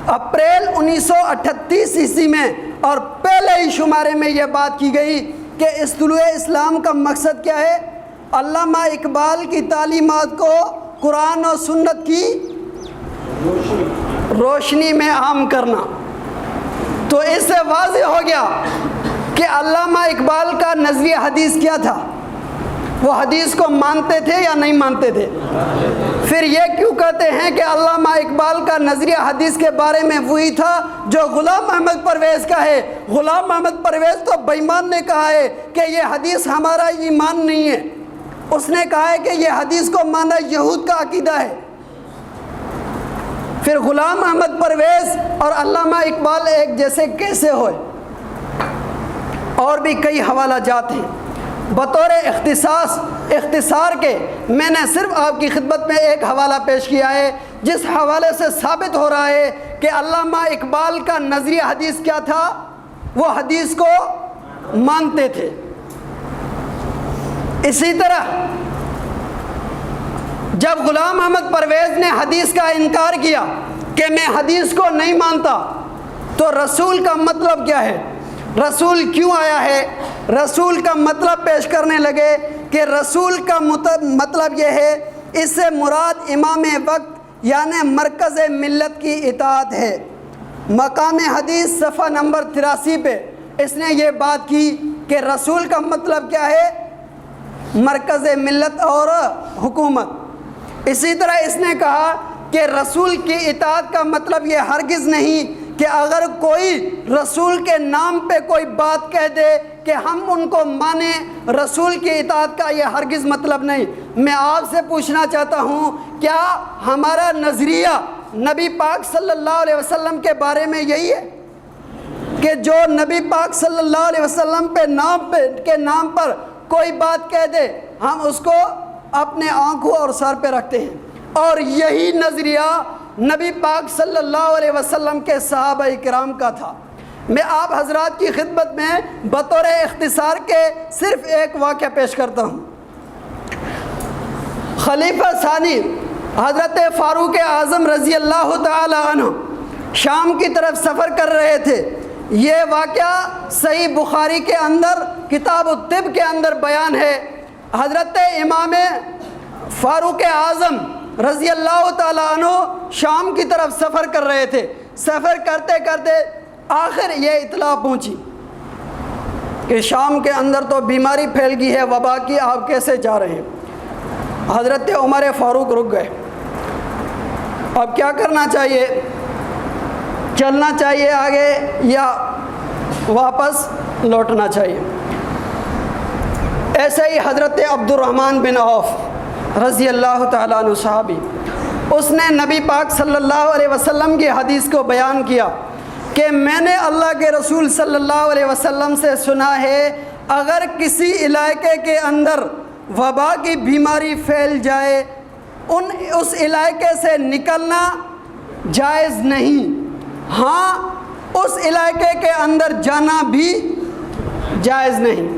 اپریل 1938 عیسوی میں، اور پہلے ہی شمارے میں یہ بات کی گئی کہ اس طلوع اسلام کا مقصد کیا ہے؟ علامہ اقبال کی تعلیمات کو قرآن و سنت کی روشنی میں عام کرنا۔ تو اس سے واضح ہو گیا کہ علامہ اقبال کا نظریہ حدیث کیا تھا، وہ حدیث کو مانتے تھے یا نہیں مانتے تھے؟ پھر یہ کیوں کہتے ہیں کہ علامہ اقبال کا نظریہ حدیث کے بارے میں وہی تھا جو غلام احمد پرویز کا ہے؟ غلام احمد پرویز تو بے ایمان نے کہا ہے کہ یہ حدیث ہمارا ایمان نہیں ہے، اس نے کہا ہے کہ یہ حدیث کو ماننا یہود کا عقیدہ ہے۔ پھر غلام احمد پرویز اور علامہ اقبال ایک جیسے کیسے ہوئے؟ اور بھی کئی حوالہ جات ہیں، بطور اختصار کے میں نے صرف آپ کی خدمت میں ایک حوالہ پیش کیا ہے جس حوالے سے ثابت ہو رہا ہے کہ علامہ اقبال کا نظریہ حدیث کیا تھا؟ وہ حدیث کو مانتے تھے۔ اسی طرح جب غلام احمد پرویز نے حدیث کا انکار کیا کہ میں حدیث کو نہیں مانتا، تو رسول کا مطلب کیا ہے؟ رسول کیوں آیا ہے؟ رسول کا مطلب پیش کرنے لگے کہ رسول کا مطلب یہ ہے، اس سے مراد امام وقت یعنی مرکز ملت کی اطاعت ہے۔ مقام حدیث صفحہ نمبر 83 پہ اس نے یہ بات کی کہ رسول کا مطلب کیا ہے؟ مرکز ملت اور حکومت۔ اسی طرح اس نے کہا کہ رسول کی اطاعت کا مطلب یہ ہرگز نہیں کہ اگر کوئی رسول کے نام پہ کوئی بات کہہ دے کہ ہم ان کو مانیں، رسول کی اطاعت کا یہ ہرگز مطلب نہیں۔ میں آپ سے پوچھنا چاہتا ہوں، کیا ہمارا نظریہ نبی پاک صلی اللہ علیہ وسلم کے بارے میں یہی ہے کہ جو نبی پاک صلی اللہ علیہ وسلم کے نام پر کوئی بات کہہ دے ہم اس کو اپنے آنکھوں اور سر پہ رکھتے ہیں؟ اور یہی نظریہ نبی پاک صلی اللہ علیہ وسلم کے صحابہ کرام کا تھا۔ میں آپ حضرات کی خدمت میں بطور اختصار کے صرف ایک واقعہ پیش کرتا ہوں۔ خلیفہ ثانی حضرت فاروق اعظم رضی اللہ تعالی عنہ شام کی طرف سفر کر رہے تھے۔ یہ واقعہ صحیح بخاری کے اندر کتاب الطب کے اندر بیان ہے۔ حضرت امام فاروق اعظم رضی اللہ تعالیٰ عنہ شام کی طرف سفر کر رہے تھے۔ سفر کرتے کرتے آخر یہ اطلاع پہنچی کہ شام کے اندر تو بیماری پھیل گئی ہے، وبا کی، آپ کیسے جا رہے ہیں؟ حضرت عمر فاروق رک گئے۔ اب کیا کرنا چاہیے؟ چلنا چاہیے آگے یا واپس لوٹنا چاہیے؟ ایسے ہی حضرت عبد الرحمن بن عوف رضی اللہ تعالیٰ عنہ صحابی، اس نے نبی پاک صلی اللہ علیہ وسلم کی حدیث کو بیان کیا کہ میں نے اللہ کے رسول صلی اللہ علیہ وسلم سے سنا ہے اگر کسی علاقے کے اندر وبا کی بیماری پھیل جائے اس علاقے سے نکلنا جائز نہیں، ہاں اس علاقے کے اندر جانا بھی جائز نہیں۔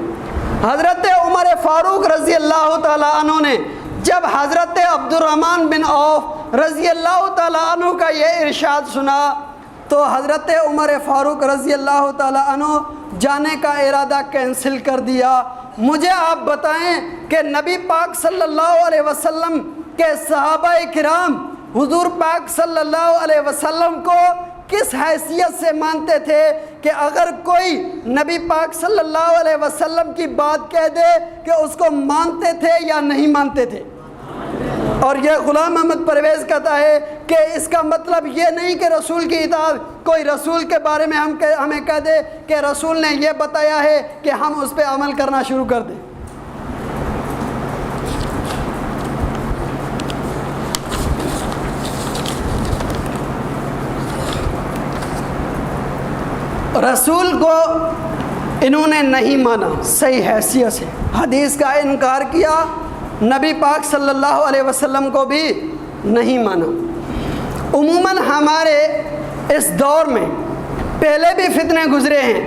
حضرت عمر فاروق رضی اللہ تعالیٰ عنہ نے جب حضرت عبد الرحمن بن عوف رضی اللہ تعالیٰ عنہ کا یہ ارشاد سنا تو حضرت عمر فاروق رضی اللہ تعالیٰ عنہ جانے کا ارادہ کینسل کر دیا۔ مجھے آپ بتائیں کہ نبی پاک صلی اللہ علیہ وسلم کے صحابہ کرام حضور پاک صلی اللہ علیہ وسلم کو کس حیثیت سے مانتے تھے کہ اگر کوئی نبی پاک صلی اللہ علیہ وسلم کی بات کہہ دے کہ اس کو مانتے تھے یا نہیں مانتے تھے؟ اور یہ غلام احمد پرویز کہتا ہے کہ اس کا مطلب یہ نہیں کہ رسول کی اطاعت، کوئی رسول کے بارے میں ہمیں کہہ دے کہ رسول نے یہ بتایا ہے کہ ہم اس پہ عمل کرنا شروع کر دیں۔ رسول کو انہوں نے نہیں مانا صحیح حیثیت سے، حدیث کا انکار کیا، نبی پاک صلی اللہ علیہ وسلم کو بھی نہیں مانا۔ عموماً ہمارے اس دور میں پہلے بھی فتنے گزرے ہیں،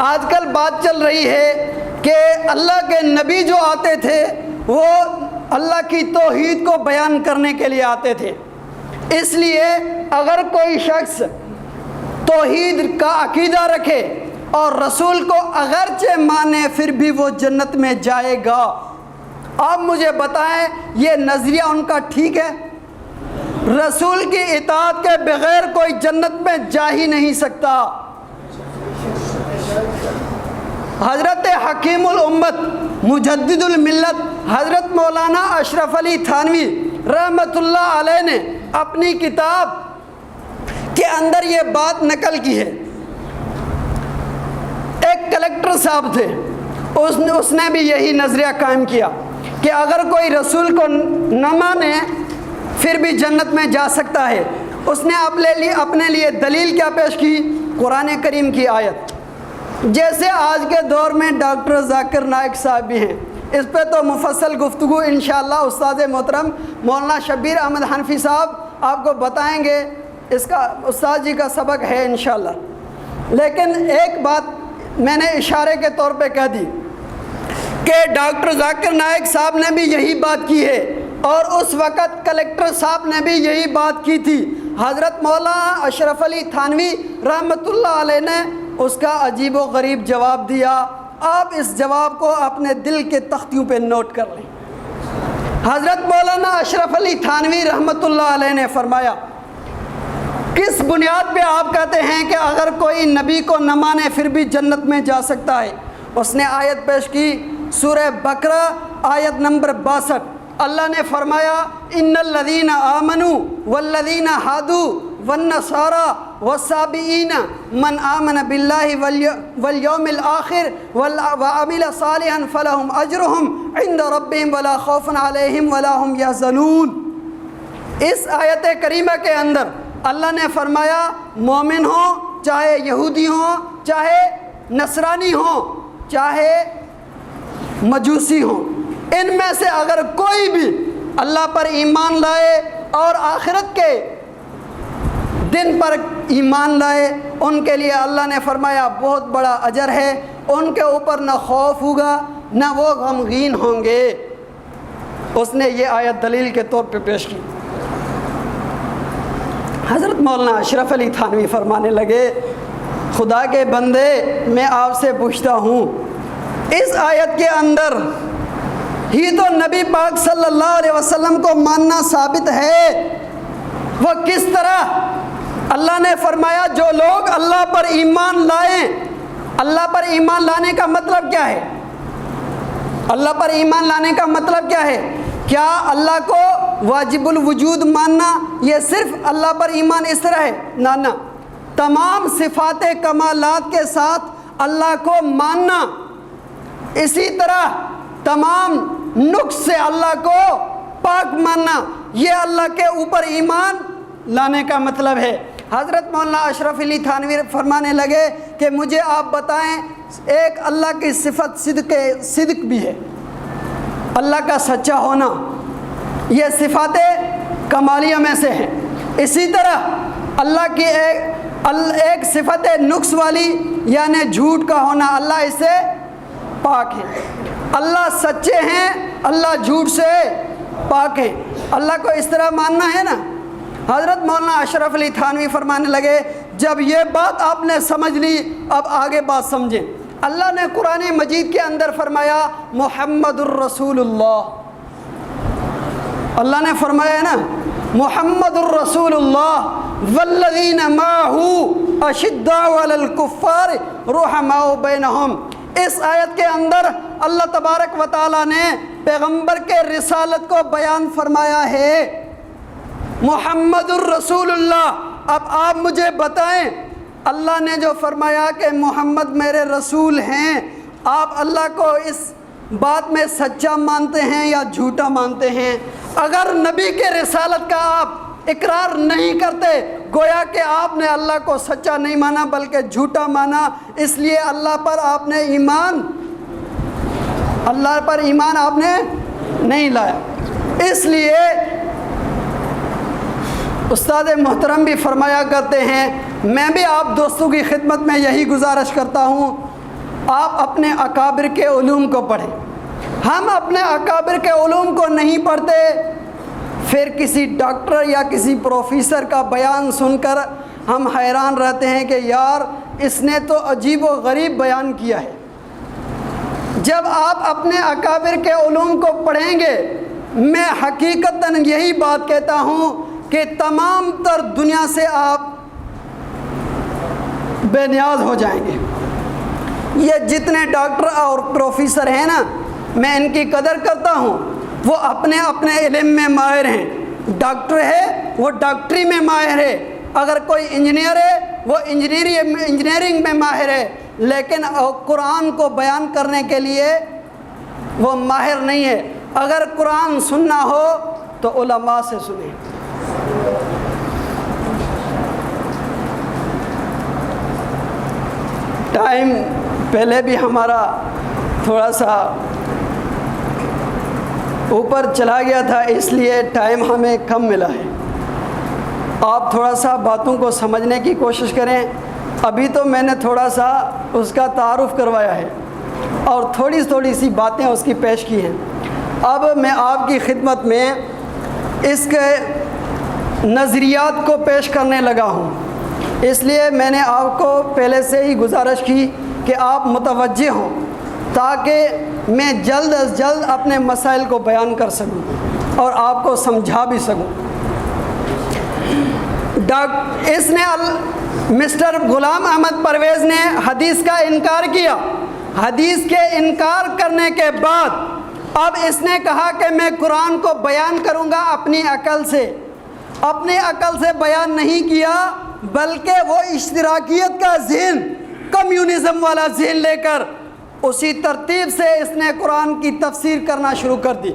آج کل بات چل رہی ہے کہ اللہ کے نبی جو آتے تھے وہ اللہ کی توحید کو بیان کرنے کے لیے آتے تھے، اس لیے اگر کوئی شخص توحید کا عقیدہ رکھے اور رسول کو اگرچہ مانے پھر بھی وہ جنت میں جائے گا۔ آپ مجھے بتائیں یہ نظریہ ان کا ٹھیک ہے؟ رسول کی اطاعت کے بغیر کوئی جنت میں جا ہی نہیں سکتا۔ حضرت حکیم الامت مجدد الملت حضرت مولانا اشرف علی تھانوی رحمۃ اللہ علیہ نے اپنی کتاب کے اندر یہ بات نقل کی ہے۔ ایک کلیکٹر صاحب تھے، اس نے بھی یہی نظریہ قائم کیا کہ اگر کوئی رسول کو نہ مانے پھر بھی جنت میں جا سکتا ہے۔ اس نے اپنے لیے دلیل کیا پیش کی؟ قرآن کریم کی آیت۔ جیسے آج کے دور میں ڈاکٹر ذاکر نائک صاحب بھی ہیں، اس پہ تو مفصل گفتگو انشاءاللہ استاد محترم مولانا شبیر احمد حنفی صاحب آپ کو بتائیں گے، اس کا استاد جی کا سبق ہے انشاءاللہ۔ لیکن ایک بات میں نے اشارے کے طور پہ کہہ دی کہ ڈاکٹر ذاکر نائک صاحب نے بھی یہی بات کی ہے اور اس وقت کلیکٹر صاحب نے بھی یہی بات کی تھی۔ حضرت مولانا اشرف علی تھانوی رحمۃ اللہ علیہ نے اس کا عجیب و غریب جواب دیا۔ آپ اس جواب کو اپنے دل کے تختیوں پہ نوٹ کر لیں۔ حضرت مولانا اشرف علی تھانوی رحمۃ اللہ علیہ نے فرمایا، کس بنیاد پہ آپ کہتے ہیں کہ اگر کوئی نبی کو نہ مانے پھر بھی جنت میں جا سکتا ہے؟ اس نے آیت پیش کی، سورہ بقرہ آیت نمبر 62 اللہ نے فرمایا ان الذین آمنوا والذین ہادوا والنصارى والصابئین من آمن باللہ والیوم الآخر وعمل صالحا فلہم اجرہم عند ربہم ولا خوف علیہم ولا ہم یحزنون۔ اس آیت کریمہ کے اندر اللہ نے فرمایا مومن ہوں چاہے یہودی ہوں چاہے نصرانی ہوں چاہے مجوسی ہوں، ان میں سے اگر کوئی بھی اللہ پر ایمان لائے اور آخرت کے دن پر ایمان لائے، ان کے لیے اللہ نے فرمایا بہت بڑا اجر ہے، ان کے اوپر نہ خوف ہوگا نہ وہ غمگین ہوں گے۔ اس نے یہ آیت دلیل کے طور پہ پیش کی۔ حضرت مولانا اشرف علی تھانوی فرمانے لگے خدا کے بندے میں آپ سے پوچھتا ہوں اس آیت کے اندر ہی تو نبی پاک صلی اللہ علیہ وسلم کو ماننا ثابت ہے، وہ کس طرح؟ اللہ نے فرمایا جو لوگ اللہ پر ایمان لائیں، اللہ پر ایمان لانے کا مطلب کیا ہے؟ اللہ پر ایمان لانے کا مطلب کیا ہے؟ کیا اللہ کو واجب الوجود ماننا یہ صرف اللہ پر ایمان اس طرح ہے؟ نہ، تمام صفات کمالات کے ساتھ اللہ کو ماننا، اسی طرح تمام نقص سے اللہ کو پاک ماننا، یہ اللہ کے اوپر ایمان لانے کا مطلب ہے۔ حضرت مولانا اشرف علی تھانوی فرمانے لگے کہ مجھے آپ بتائیں ایک اللہ کی صفت صدق بھی ہے، اللہ کا سچا ہونا، یہ صفات کمالیہ میں سے ہیں۔ اسی طرح اللہ کی ایک صفت نقص والی یعنی جھوٹ کا ہونا، اللہ اس سے پاک ہے۔ اللہ سچے ہیں، اللہ جھوٹ سے پاک ہیں، اللہ کو اس طرح ماننا ہے نا۔ حضرت مولانا اشرف علی تھانوی فرمانے لگے جب یہ بات آپ نے سمجھ لی اب آگے بات سمجھیں۔ اللہ نے قرآن مجید کے اندر فرمایا محمد الرسول اللہ، اللہ نے فرمایا نا محمد الرسول اللہ والذین معہ اشداء علی الکفار رحماء بینہم۔ اس آیت کے اندر اللہ تبارک و تعالیٰ نے پیغمبر کے رسالت کو بیان فرمایا ہے، محمد الرسول اللہ۔ اب آپ مجھے بتائیں اللہ نے جو فرمایا کہ محمد میرے رسول ہیں، آپ اللہ کو اس بات میں سچا مانتے ہیں یا جھوٹا مانتے ہیں؟ اگر نبی کے رسالت کا آپ اقرار نہیں کرتے گویا کہ آپ نے اللہ کو سچا نہیں مانا بلکہ جھوٹا مانا، اس لیے اللہ پر ایمان آپ نے نہیں لایا۔ اس لیے استاد محترم بھی فرمایا کرتے ہیں، میں بھی آپ دوستوں کی خدمت میں یہی گزارش کرتا ہوں آپ اپنے اکابر کے علوم کو پڑھیں۔ ہم اپنے اکابر کے علوم کو نہیں پڑھتے، پھر کسی ڈاکٹر یا کسی پروفیسر کا بیان سن کر ہم حیران رہتے ہیں کہ یار اس نے تو عجیب و غریب بیان کیا ہے۔ جب آپ اپنے اکابر کے علوم کو پڑھیں گے میں حقیقتاً یہی بات کہتا ہوں کہ تمام تر دنیا سے آپ بے نیاز ہو جائیں گے۔ یہ جتنے ڈاکٹر اور پروفیسر ہیں نا میں ان کی قدر کرتا ہوں، وہ اپنے اپنے علم میں ماہر ہیں۔ ڈاکٹر ہے وہ ڈاکٹری میں ماہر ہے، اگر کوئی انجینئر ہے وہ انجینئرنگ میں ماہر ہے، لیکن قرآن کو بیان کرنے کے لیے وہ ماہر نہیں ہے۔ اگر قرآن سننا ہو تو علماء سے سنیں۔ ٹائم پہلے بھی ہمارا تھوڑا سا اوپر چلا گیا تھا، اس لیے ٹائم ہمیں کم ملا ہے۔ آپ تھوڑا سا باتوں کو سمجھنے کی کوشش کریں۔ ابھی تو میں نے تھوڑا سا اس کا تعارف کروایا ہے اور تھوڑی سی باتیں اس کی پیش کی ہیں۔ اب میں آپ کی خدمت میں اس کے نظریات کو پیش کرنے لگا ہوں، اس لیے میں نے آپ کو پہلے سے ہی گزارش کی کہ آپ متوجہ ہوں تاکہ میں جلد از جلد اپنے مسائل کو بیان کر سکوں اور آپ کو سمجھا بھی سکوں۔ مسٹر غلام احمد پرویز نے حدیث کا انکار کیا۔ حدیث کے انکار کرنے کے بعد اب اس نے کہا کہ میں قرآن کو بیان کروں گا اپنی عقل سے. اپنی عقل سے بیان نہیں کیا بلکہ وہ اشتراکیت کا ذہن، کمیونزم والا ذہن لے کر اسی ترتیب سے اس نے قرآن کی تفسیر کرنا شروع کر دی.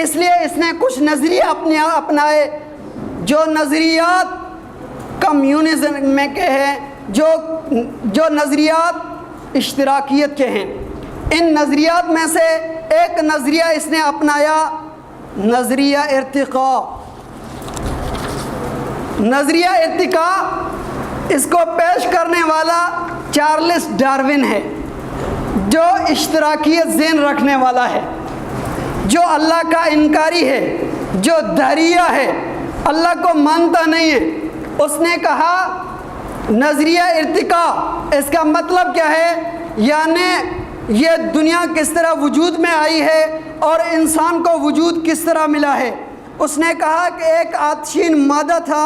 اس لیے اس نے کچھ نظریے اپنائے جو نظریات کمیونزم میں کے ہیں، جو نظریات اشتراکیت کے ہیں. ان نظریات میں سے ایک نظریہ اس نے اپنایا، نظریہ ارتقاء. نظریہ ارتقاء اس کو پیش کرنے والا چارلس ڈارون ہے، جو اشتراکیت ذہن رکھنے والا ہے، جو اللہ کا انکاری ہے، جو دہریہ ہے، اللہ کو مانتا نہیں ہے. اس نے کہا نظریہ ارتقاء اس کا مطلب کیا ہے، یعنی یہ دنیا کس طرح وجود میں آئی ہے اور انسان کو وجود کس طرح ملا ہے. اس نے کہا کہ ایک آتشین مادہ تھا،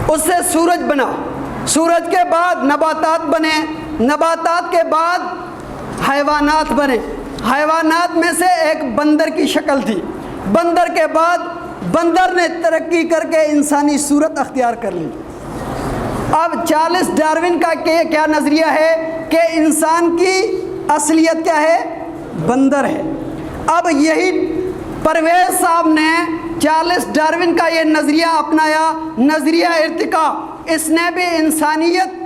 اس سے سورج بنا، سورج کے بعد نباتات بنے، نباتات کے بعد حیوانات بنے، حیوانات میں سے ایک بندر کی شکل تھی، بندر کے بعد بندر نے ترقی کر کے انسانی صورت اختیار کر لی. اب چارلس ڈارون کا کیا نظریہ ہے کہ انسان کی اصلیت کیا ہے، بندر ہے. اب یہی پرویز صاحب نے چارلس ڈارون کا یہ نظریہ اپنایا، نظریہ ارتقاء. اس نے بھی انسانیت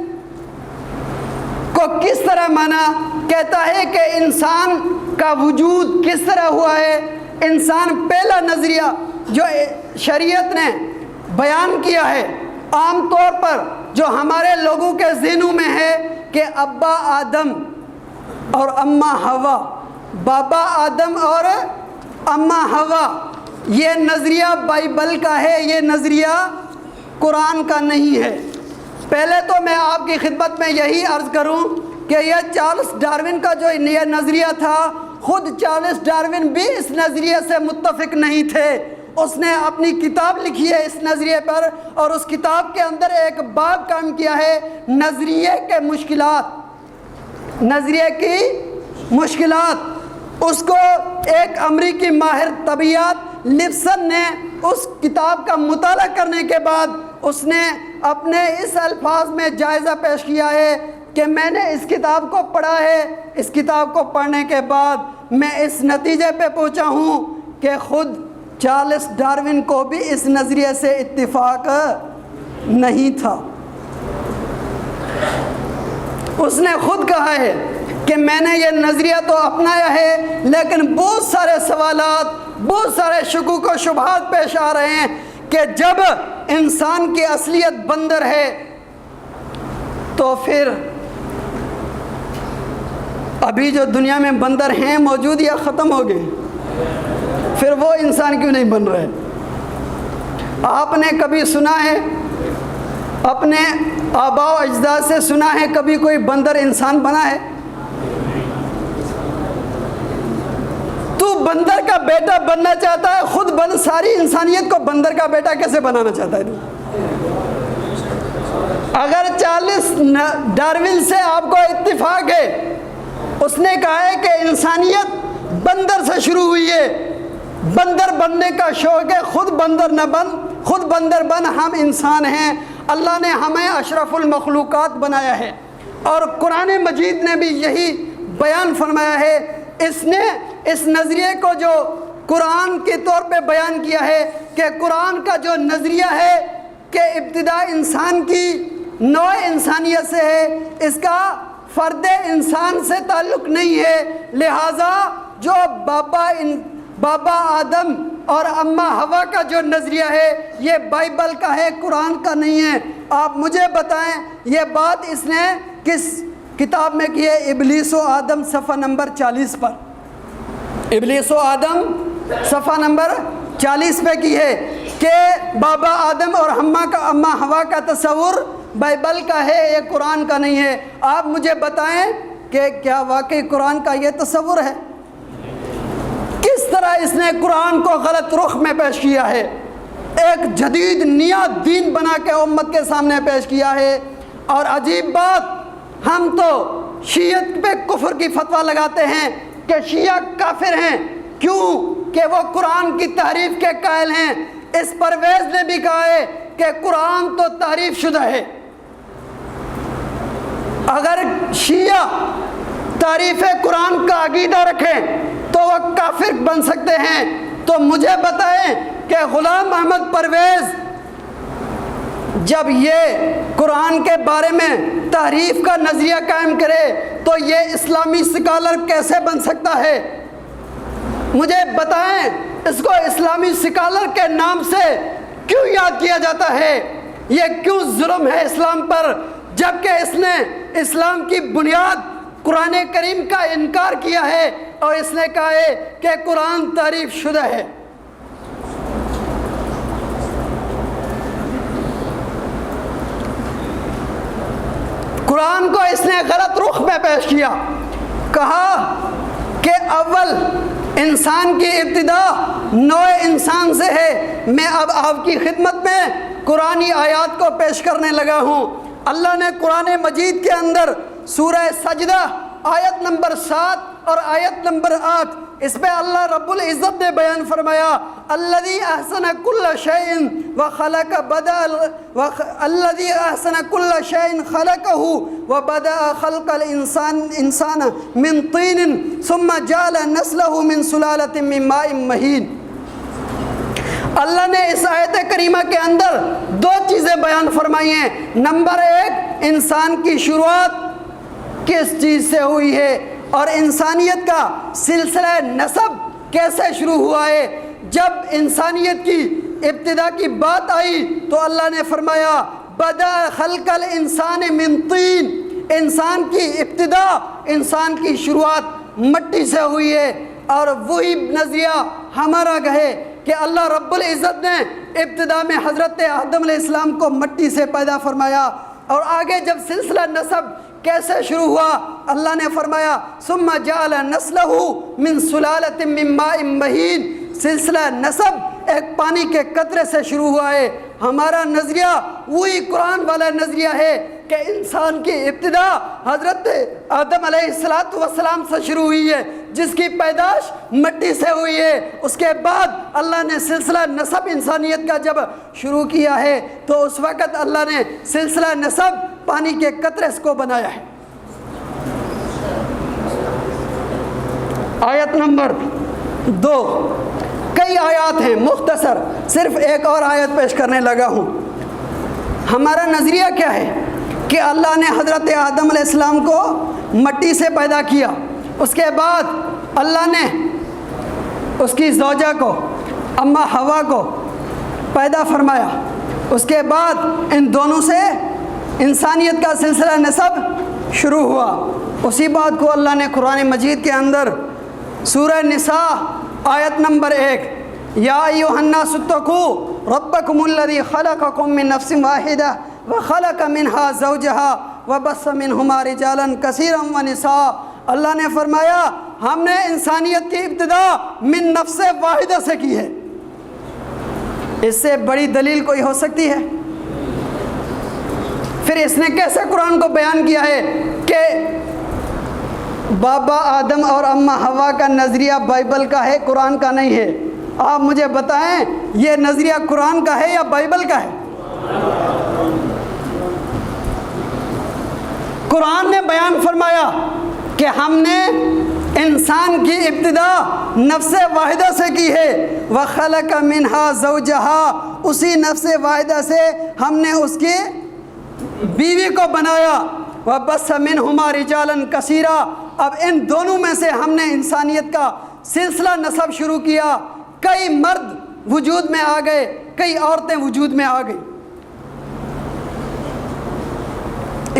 کو کس طرح مانا، کہتا ہے کہ انسان کا وجود کس طرح ہوا ہے. انسان پہلا نظریہ جو شریعت نے بیان کیا ہے عام طور پر جو ہمارے لوگوں کے ذہنوں میں ہے کہ ابا آدم اور اماں ہوا، بابا آدم اور اماں ہوا، یہ نظریہ بائبل کا ہے، یہ نظریہ قرآن کا نہیں ہے. پہلے تو میں آپ کی خدمت میں یہی عرض کروں کہ یہ چارلس ڈارون کا جو یہ نظریہ تھا، خود چارلس ڈارون بھی اس نظریے سے متفق نہیں تھے. اس نے اپنی کتاب لکھی ہے اس نظریے پر، اور اس کتاب کے اندر ایک باب کام کیا ہے نظریے کے مشکلات، نظریے کی مشکلات. اس کو ایک امریکی ماہر طبیعیات لپسن نے اس کتاب کا مطالعہ کرنے کے بعد اس نے اپنے اس الفاظ میں جائزہ پیش کیا ہے کہ میں نے اس کتاب کو پڑھا ہے، اس کتاب کو پڑھنے کے بعد میں اس نتیجے پہ پہنچا ہوں کہ خود چارلس ڈارون کو بھی اس نظریے سے اتفاق نہیں تھا. اس نے خود کہا ہے کہ میں نے یہ نظریہ تو اپنایا ہے لیکن بہت سارے سوالات، بہت سارے شکوک و شبہات پیش آ رہے ہیں کہ جب انسان کی اصلیت بندر ہے تو پھر ابھی جو دنیا میں بندر ہیں موجود یا ختم ہو گئے، پھر وہ انسان کیوں نہیں بن رہے. آپ نے کبھی سنا ہے، اپنے آباء و اجداد سے سنا ہے کبھی کوئی بندر انسان بنا ہے؟ تو بندر کا بیٹا بننا چاہتا ہے، خود ساری انسانیت کو بندر کا بیٹا کیسے بنانا چاہتا ہے؟ اگر چارلس ڈارون سے آپ کو اتفاق ہے، اس نے کہا ہے کہ انسانیت بندر سے شروع ہوئی ہے، بندر بننے کا شوق ہے، خود بندر نہ بن، خود بندر بن، ہم انسان ہیں، اللہ نے ہمیں اشرف المخلوقات بنایا ہے. اور قرآن مجید نے بھی یہی بیان فرمایا ہے. اس نے اس نظریے کو جو قرآن کے طور پہ بیان کیا ہے کہ قرآن کا جو نظریہ ہے کہ ابتدا انسان کی نوع انسانیت سے ہے، اس کا فرد انسان سے تعلق نہیں ہے، لہٰذا جو بابا آدم اور اماں ہوا کا جو نظریہ ہے یہ بائبل کا ہے، قرآن کا نہیں ہے. آپ مجھے بتائیں یہ بات اس نے کس کتاب میں کی ہے؟ ابلیس و آدم صفحہ نمبر 40 پر، ابلیس و آدم صفحہ نمبر 40 پہ کی ہے کہ بابا آدم اور اماں ہوا کا تصور بائبل کا ہے، یہ قرآن کا نہیں ہے. آپ مجھے بتائیں کہ کیا واقعی قرآن کا یہ تصور ہے؟ کس طرح اس نے قرآن کو غلط رخ میں پیش کیا ہے، ایک جدید نیا دین بنا کے امت کے سامنے پیش کیا ہے. اور عجیب بات، ہم تو شیعت پہ کفر کی فتویٰ لگاتے ہیں کہ شیعہ کافر ہیں، کیوں کہ وہ قرآن کی تحریف کے قائل ہیں۔ اس پرویز نے بھی کہا ہے کہ قرآن تو تحریف شدہ ہے۔ اگر شیعہ تعریف قرآن کا عقیدہ رکھیں تو وہ کافر بن سکتے ہیں، تو مجھے بتائیں کہ غلام احمد پرویز جب یہ قرآن کے بارے میں تحریف کا نظریہ قائم کرے تو یہ اسلامی سکالر کیسے بن سکتا ہے؟ مجھے بتائیں اس کو اسلامی سکالر کے نام سے کیوں یاد کیا جاتا ہے؟ یہ کیوں ظلم ہے اسلام پر، جبکہ اس نے اسلام کی بنیاد قرآن کریم کا انکار کیا ہے اور اس نے کہا ہے کہ قرآن تعریف شدہ ہے۔ قرآن کو اس نے غلط رخ میں پیش کیا، کہا کہ اول انسان کی ابتدا نوع انسان سے ہے۔ میں اب آپ کی خدمت میں قرآنی آیات کو پیش کرنے لگا ہوں۔ اللہ نے قرآن مجید کے اندر سورہ سجدہ آیت نمبر 7 اور آیت نمبر 8 اس پہ اللہ رب العزت نے بیان فرمایا، الذی احسن کل شیء وخلق بدأ الذی احسن کل شیء خلقہ وبدأ خلق الانسان من طین ثم جعل نسلہ من سلالۃ من ماء مہین۔ اللہ نے اس آیت کریمہ کے اندر دو چیزیں بیان فرمائی ہیں۔ نمبر ایک، انسان کی شروعات کس چیز سے ہوئی ہے اور انسانیت کا سلسلہ نسب کیسے شروع ہوا ہے۔ جب انسانیت کی ابتدا کی بات آئی تو اللہ نے فرمایا بدأ خلق الانسان من طین، انسان کی ابتدا، انسان کی شروعات مٹی سے ہوئی ہے۔ اور وہی نظریہ ہمارا کہے کہ اللہ رب العزت نے ابتدا میں حضرت آدم علیہ السلام کو مٹی سے پیدا فرمایا، اور آگے جب سلسلہ نسب کیسے شروع ہوا، اللہ نے فرمایا ثم جعل نسلہ من سلالۃ من ماء مہین، سلسلہ نسب ایک پانی کے قطرے سے شروع ہوا ہے۔ ہمارا نظریہ وہی قرآن والا نظریہ ہے کہ انسان کی ابتدا حضرت آدم علیہ السلام سے شروع ہوئی ہے، جس کی پیدائش مٹی سے ہوئی ہے۔ اس کے بعد اللہ نے سلسلہ نسب انسانیت کا جب شروع کیا ہے تو اس وقت اللہ نے سلسلہ نسب پانی کے قطرے کو بنایا ہے۔ آیت نمبر 2، کئی آیات ہیں، مختصر صرف ایک اور آیت پیش کرنے لگا ہوں۔ ہمارا نظریہ کیا ہے کہ اللہ نے حضرت آدم علیہ السلام کو مٹی سے پیدا کیا، اس کے بعد اللہ نے اس کی زوجہ کو اماں حوا کو پیدا فرمایا، اس کے بعد ان دونوں سے انسانیت کا سلسلہ نسب شروع ہوا۔ اسی بات کو اللہ نے قرآن مجید کے اندر سورہ نساء آیت نمبر 1، یا ایھا الناس اتقوا ربکم الذی خلقکم من نفس واحدہ وخلق منہا زوجہا وبث منہما رجالا کثیرا ونساء۔ اللہ نے فرمایا ہم نے انسانیت کی ابتدا من نفس واحدہ سے کی ہے۔ اس سے بڑی دلیل کوئی ہو سکتی ہے؟ پھر اس نے کیسے قرآن کو بیان کیا ہے کہ بابا آدم اور اماں حوا کا نظریہ بائبل کا ہے، قرآن کا نہیں ہے؟ آپ مجھے بتائیں یہ نظریہ قرآن کا ہے یا بائبل کا ہے؟ قرآن نے بیان فرمایا کہ ہم نے انسان کی ابتدا نفس واحدہ سے کی ہے، وَخَلَقَ مِنْهَا زَوْجَهَا، اسی نفس واحدہ سے ہم نے اس کی بیوی کو بنایا، وَبَثَّ مِنْهُمَا رِجَالًا كَثِيرًا۔ اب ان دونوں میں سے ہم نے انسانیت کا سلسلہ نسب شروع کیا، کئی مرد وجود میں آ گئے، کئی عورتیں وجود میں آ گئی۔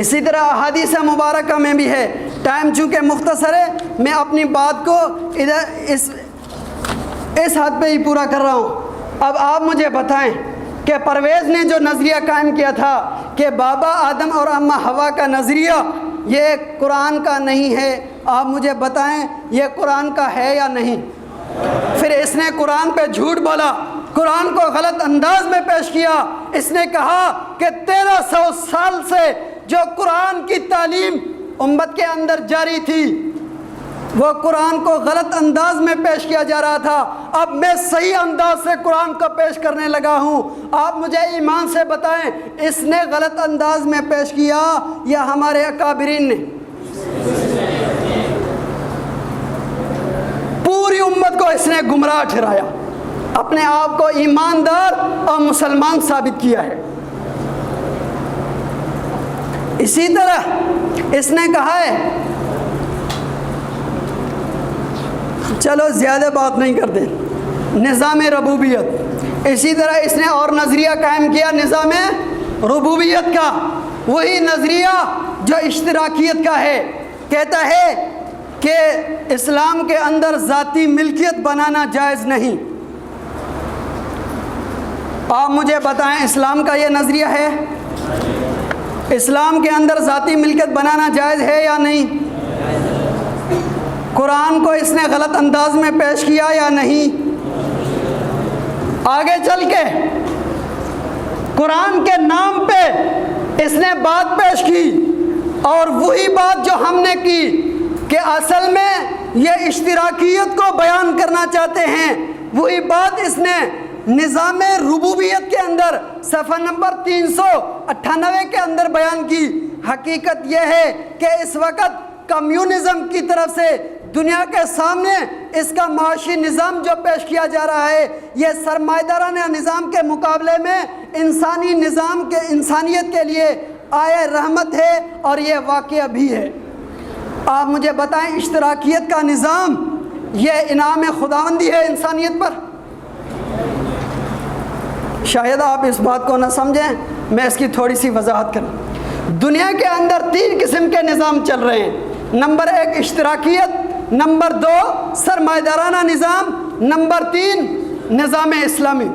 اسی طرح احادیث مبارکہ میں بھی ہے۔ ٹائم چونکہ مختصر ہے میں اپنی بات کو ادھر اس حد پہ ہی پورا کر رہا ہوں۔ اب آپ مجھے بتائیں کہ پرویز نے جو نظریہ قائم کیا تھا کہ بابا آدم اور اماں حوا کا نظریہ یہ قرآن کا نہیں ہے، آپ مجھے بتائیں یہ قرآن کا ہے یا نہیں؟ پھر اس نے قرآن پہ جھوٹ بولا، قرآن کو غلط انداز میں پیش کیا۔ اس نے کہا کہ 1300 سال سے جو قرآن کی تعلیم امت کے اندر جاری تھی، وہ قرآن کو غلط انداز میں پیش کیا جا رہا تھا، اب میں صحیح انداز سے قرآن کو پیش کرنے لگا ہوں۔ آپ مجھے ایمان سے بتائیں، اس نے غلط انداز میں پیش کیا یا ہمارے اکابرین نے؟ پوری امت کو اس نے گمراہ ٹھہرایا، اپنے آپ کو ایماندار اور مسلمان ثابت کیا ہے۔ اسی طرح اس نے کہا ہے، چلو زیادہ بات نہیں کرتے، نظام ربوبیت۔ اسی طرح اس نے اور نظریہ قائم کیا نظام ربوبیت کا، وہی نظریہ جو اشتراکیت کا ہے۔ کہتا ہے کہ اسلام کے اندر ذاتی ملکیت بنانا جائز نہیں۔ آپ مجھے بتائیں، اسلام کا یہ نظریہ ہے؟ اسلام کے اندر ذاتی ملکیت بنانا جائز ہے یا نہیں؟ قرآن کو اس نے غلط انداز میں پیش کیا یا نہیں؟ آگے چل کے قرآن کے نام پہ اس نے بات پیش کی، اور وہی بات جو ہم نے کی کہ اصل میں یہ اشتراکیت کو بیان کرنا چاہتے ہیں، وہی بات اس نے نظام ربوبیت کے اندر صفحہ نمبر 398 کے اندر بیان کی۔ حقیقت یہ ہے کہ اس وقت کمیونزم کی طرف سے دنیا کے سامنے اس کا معاشی نظام جو پیش کیا جا رہا ہے، یہ سرمایہ نظام کے مقابلے میں انسانی نظام کے انسانیت کے لیے آئے رحمت ہے، اور یہ واقعہ بھی ہے۔ آپ مجھے بتائیں، اشتراکیت کا نظام یہ انعام خداوندی ہے انسانیت پر؟ شاید آپ اس بات کو نہ سمجھیں، میں اس کی تھوڑی سی وضاحت کروں۔ دنیا کے اندر 3 قسم کے نظام چل رہے ہیں۔ نمبر 1 اشتراکیت، نمبر 2 سرمایہ دارانہ نظام، نمبر 3 نظام اسلامی۔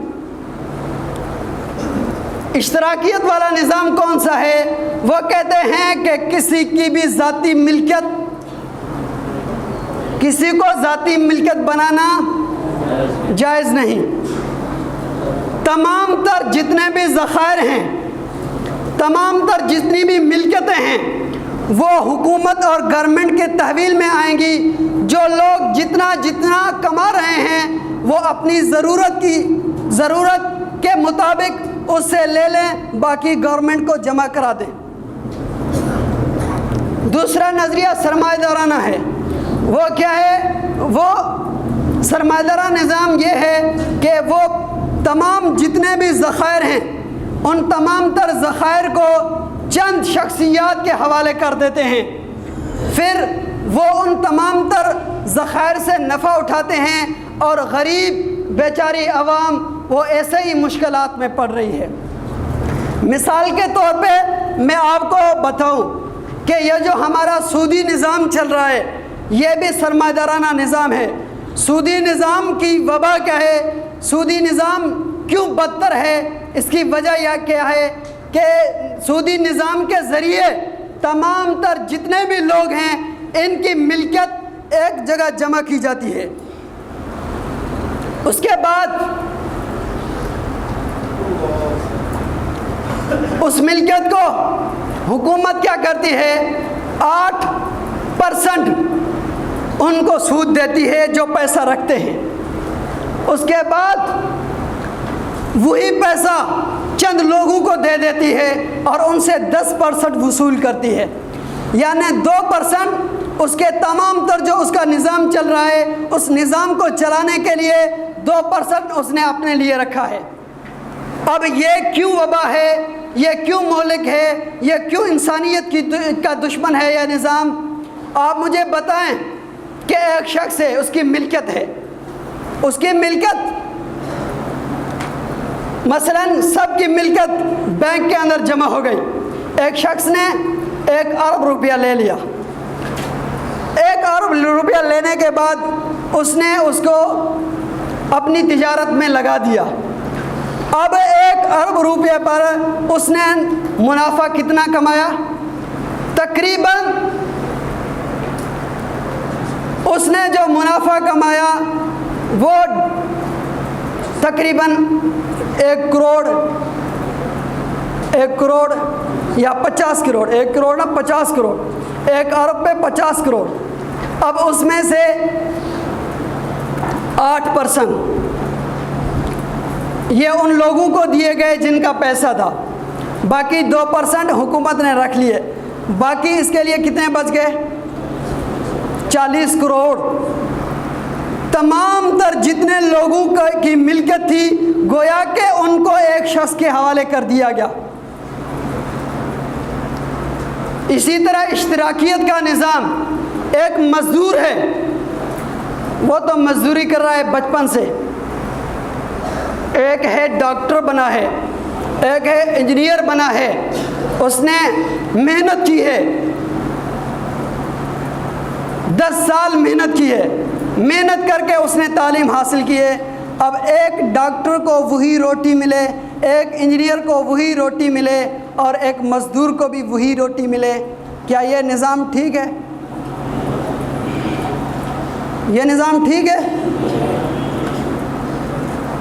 اشتراکیت والا نظام کون سا ہے؟ وہ کہتے ہیں کہ کسی کی بھی ذاتی ملکیت، کسی کو ذاتی ملکیت بنانا جائز نہیں۔ تمام تر جتنے بھی ذخائر ہیں، تمام تر جتنی بھی ملکیتیں ہیں، وہ حکومت اور گورنمنٹ کے تحویل میں آئیں گی۔ جو لوگ جتنا جتنا کما رہے ہیں وہ اپنی ضرورت کے مطابق اس سے لے لیں، باقی گورنمنٹ کو جمع کرا دیں۔ دوسرا نظریہ سرمایہ دارانہ ہے۔ وہ کیا ہے؟ وہ سرمایہ دارانہ نظام یہ ہے کہ وہ تمام جتنے بھی ذخائر ہیں، ان تمام تر ذخائر کو چند شخصیات کے حوالے کر دیتے ہیں، پھر وہ ان تمام تر ذخائر سے نفع اٹھاتے ہیں، اور غریب بیچاری عوام وہ ایسے ہی مشکلات میں پڑ رہی ہے۔ مثال کے طور پہ میں آپ کو بتاؤں کہ یہ جو ہمارا سودی نظام چل رہا ہے، یہ بھی سرمایہ دارانہ نظام ہے۔ سودی نظام کی وبا کیا ہے؟ سودی نظام کیوں بدتر ہے؟ اس کی وجہ یہ کیا ہے کہ سودی نظام کے ذریعے تمام تر جتنے بھی لوگ ہیں، ان کی ملکیت ایک جگہ جمع کی جاتی ہے۔ اس کے بعد اس ملکیت کو حکومت کیا کرتی ہے؟ 8% ان کو سود دیتی ہے جو پیسہ رکھتے ہیں۔ اس کے بعد وہی پیسہ چند لوگوں کو دے دیتی ہے اور ان سے 10% وصول کرتی ہے، یعنی 2% اس کے تمام تر جو اس کا نظام چل رہا ہے، اس نظام کو چلانے کے لیے 2% اس نے اپنے لیے رکھا ہے۔ اب یہ کیوں وبا ہے؟ یہ کیوں مہلک ہے؟ یہ کیوں انسانیت کا دشمن ہے یہ نظام؟ آپ مجھے بتائیں کہ ایک شخص ہے، اس کی ملکیت ہے، اس کی ملکیت مثلا سب کی ملکیت بینک کے اندر جمع ہو گئی۔ ایک شخص نے 1 ارب روپیہ لے لیا۔ 1 ارب روپیہ لینے کے بعد اس نے اس کو اپنی تجارت میں لگا دیا۔ اب 1 ارب روپے پر اس نے منافع کتنا کمایا؟ تقریباً اس نے جو منافع کمایا وہ تقریباً 1 کروڑ یا 50 کروڑ، 1 کروڑ نہ 50 کروڑ، 1 ارب پہ 50 کروڑ. اب اس میں سے 8% یہ ان لوگوں کو دیے گئے جن کا پیسہ تھا, باقی 2% حکومت نے رکھ لیے. باقی اس کے لیے کتنے بچ گئے؟ 40 کروڑ. تمام تر جتنے لوگوں کی ملکیت تھی گویا کہ ان کو ایک شخص کے حوالے کر دیا گیا. اسی طرح اشتراکیت کا نظام, ایک مزدور ہے, وہ تو مزدوری کر رہا ہے بچپن سے, ایک ہے ڈاکٹر بنا ہے, ایک ہے انجینئر بنا ہے, اس نے محنت کی ہے, 10 سال محنت کی ہے, محنت کر کے اس نے تعلیم حاصل کی ہے. اب ایک ڈاکٹر کو وہی روٹی ملے, ایک انجینئر کو وہی روٹی ملے, اور ایک مزدور کو بھی وہی روٹی ملے, کیا یہ نظام ٹھیک ہے؟ یہ نظام ٹھیک ہے؟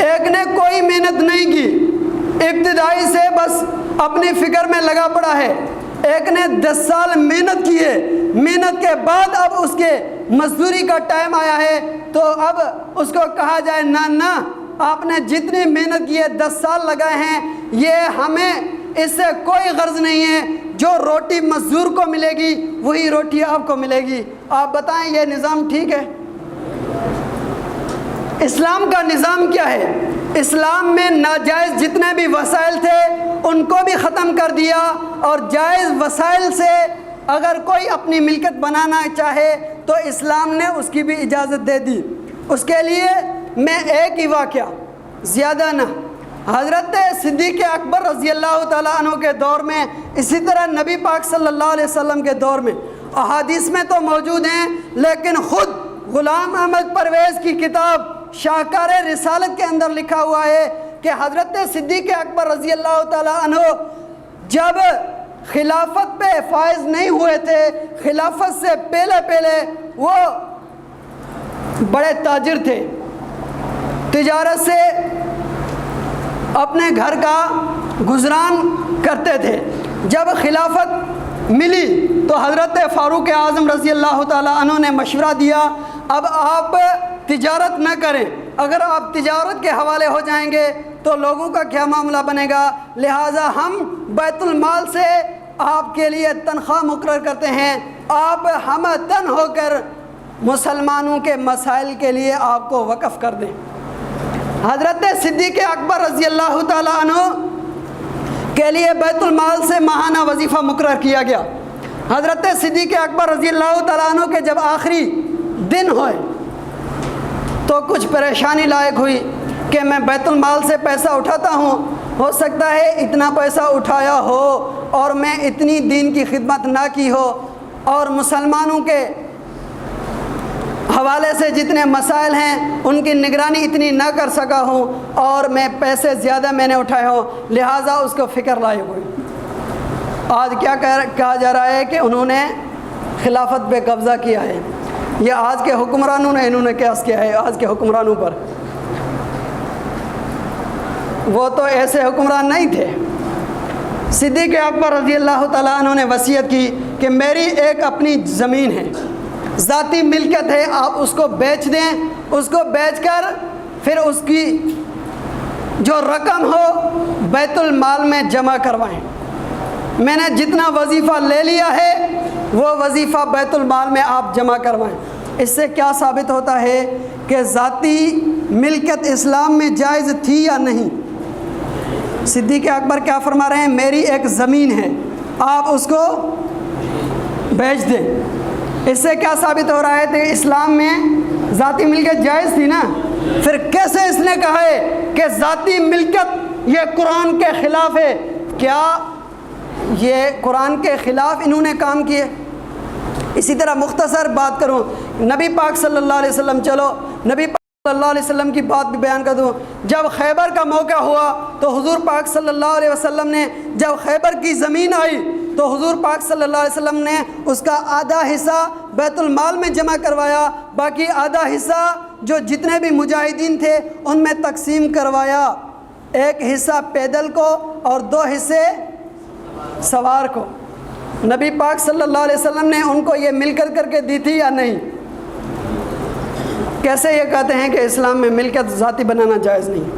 ایک نے کوئی محنت نہیں کی, ابتدائی سے بس اپنی فکر میں لگا پڑا ہے. ایک نے 10 سال محنت کی ہے, محنت کے بعد اب اس کے مزدوری کا ٹائم آیا ہے, تو اب اس کو کہا جائے نہ آپ نے جتنی محنت کی ہے 10 سال لگائے ہیں, یہ ہمیں اس سے کوئی غرض نہیں ہے, جو روٹی مزدور کو ملے گی وہی روٹی آپ کو ملے گی. آپ بتائیں یہ نظام ٹھیک ہے؟ اسلام کا نظام کیا ہے؟ اسلام میں ناجائز جتنے بھی وسائل تھے ان کو بھی ختم کر دیا, اور جائز وسائل سے اگر کوئی اپنی ملکیت بنانا چاہے تو اسلام نے اس کی بھی اجازت دے دی. اس کے لیے میں ایک ہی واقعہ, زیادہ نہ, حضرت صدیق اکبر رضی اللہ تعالیٰ عنہ کے دور میں, اسی طرح نبی پاک صلی اللہ علیہ وسلم کے دور میں, احادیث میں تو موجود ہیں لیکن خود غلام احمد پرویز کی کتاب شاہکار رسالت کے اندر لکھا ہوا ہے کہ حضرت صدیق اکبر رضی اللہ تعالیٰ عنہ جب خلافت پہ فائز نہیں ہوئے تھے, خلافت سے پہلے وہ بڑے تاجر تھے, تجارت سے اپنے گھر کا گزران کرتے تھے. جب خلافت ملی تو حضرت فاروق اعظم رضی اللہ تعالیٰ عنہ نے مشورہ دیا, اب آپ تجارت نہ کریں, اگر آپ تجارت کے حوالے ہو جائیں گے تو لوگوں کا کیا معاملہ بنے گا, لہٰذا ہم بیت المال سے آپ کے لیے تنخواہ مقرر کرتے ہیں, آپ ہم تن ہو کر مسلمانوں کے مسائل کے لیے آپ کو وقف کر دیں. حضرت صدیق اکبر رضی اللہ تعالیٰ عنہ کے لیے بیت المال سے ماہانہ وظیفہ مقرر کیا گیا. حضرت صدیق اکبر رضی اللہ تعالیٰ عنہ کے جب آخری دن ہوئے تو کچھ پریشانی لائق ہوئی کہ میں بیت المال سے پیسہ اٹھاتا ہوں, ہو سکتا ہے اتنا پیسہ اٹھایا ہو اور میں اتنی دین کی خدمت نہ کی ہو, اور مسلمانوں کے حوالے سے جتنے مسائل ہیں ان کی نگرانی اتنی نہ کر سکا ہوں, اور میں پیسے زیادہ میں نے اٹھائے ہوں, لہٰذا اس کو فکر لائق ہوئی. آج کیا کہا جا رہا ہے کہ انہوں نے خلافت پہ قبضہ کیا ہے. یہ آج کے حکمرانوں نے انہوں نے قیاس کیا ہے آج کے حکمرانوں پر. وہ تو ایسے حکمران نہیں تھے. صدیق اکبر رضی اللہ تعالیٰ عنہ نے وصیت کی کہ میری ایک اپنی زمین ہے, ذاتی ملکیت ہے, آپ اس کو بیچ دیں, اس کو بیچ کر پھر اس کی جو رقم ہو بیت المال میں جمع کروائیں. میں نے جتنا وظیفہ لے لیا ہے وہ وظیفہ بیت المال میں آپ جمع کروائیں. اس سے کیا ثابت ہوتا ہے کہ ذاتی ملکیت اسلام میں جائز تھی یا نہیں. صدیق اکبر کیا فرما رہے ہیں, میری ایک زمین ہے, آپ اس کو بیچ دیں. اس سے کیا ثابت ہو رہا ہے کہ اسلام میں ذاتی ملکیت جائز تھی نا. پھر کیسے اس نے کہا ہے کہ ذاتی ملکیت یہ قرآن کے خلاف ہے؟ کیا یہ قرآن کے خلاف انہوں نے کام کیے؟ اسی طرح مختصر بات کروں, نبی پاک صلی اللہ علیہ وسلم, چلو نبی پاک صلی اللہ علیہ وسلم کی بات بھی بیان کر دوں. جب خیبر کا موقع ہوا تو حضور پاک صلی اللہ علیہ وسلم نے, جب خیبر کی زمین آئی تو حضور پاک صلی اللہ علیہ وسلم نے اس کا آدھا حصہ بیت المال میں جمع کروایا, باقی آدھا حصہ جو جتنے بھی مجاہدین تھے ان میں تقسیم کروایا. ایک حصہ پیدل کو اور 2 حصے سوار کو. نبی پاک صلی اللہ علیہ وسلم نے ان کو یہ مل کر کے دی تھی یا نہیں؟ کیسے یہ کہتے ہیں کہ اسلام میں ملکیت ذاتی بنانا جائز نہیں؟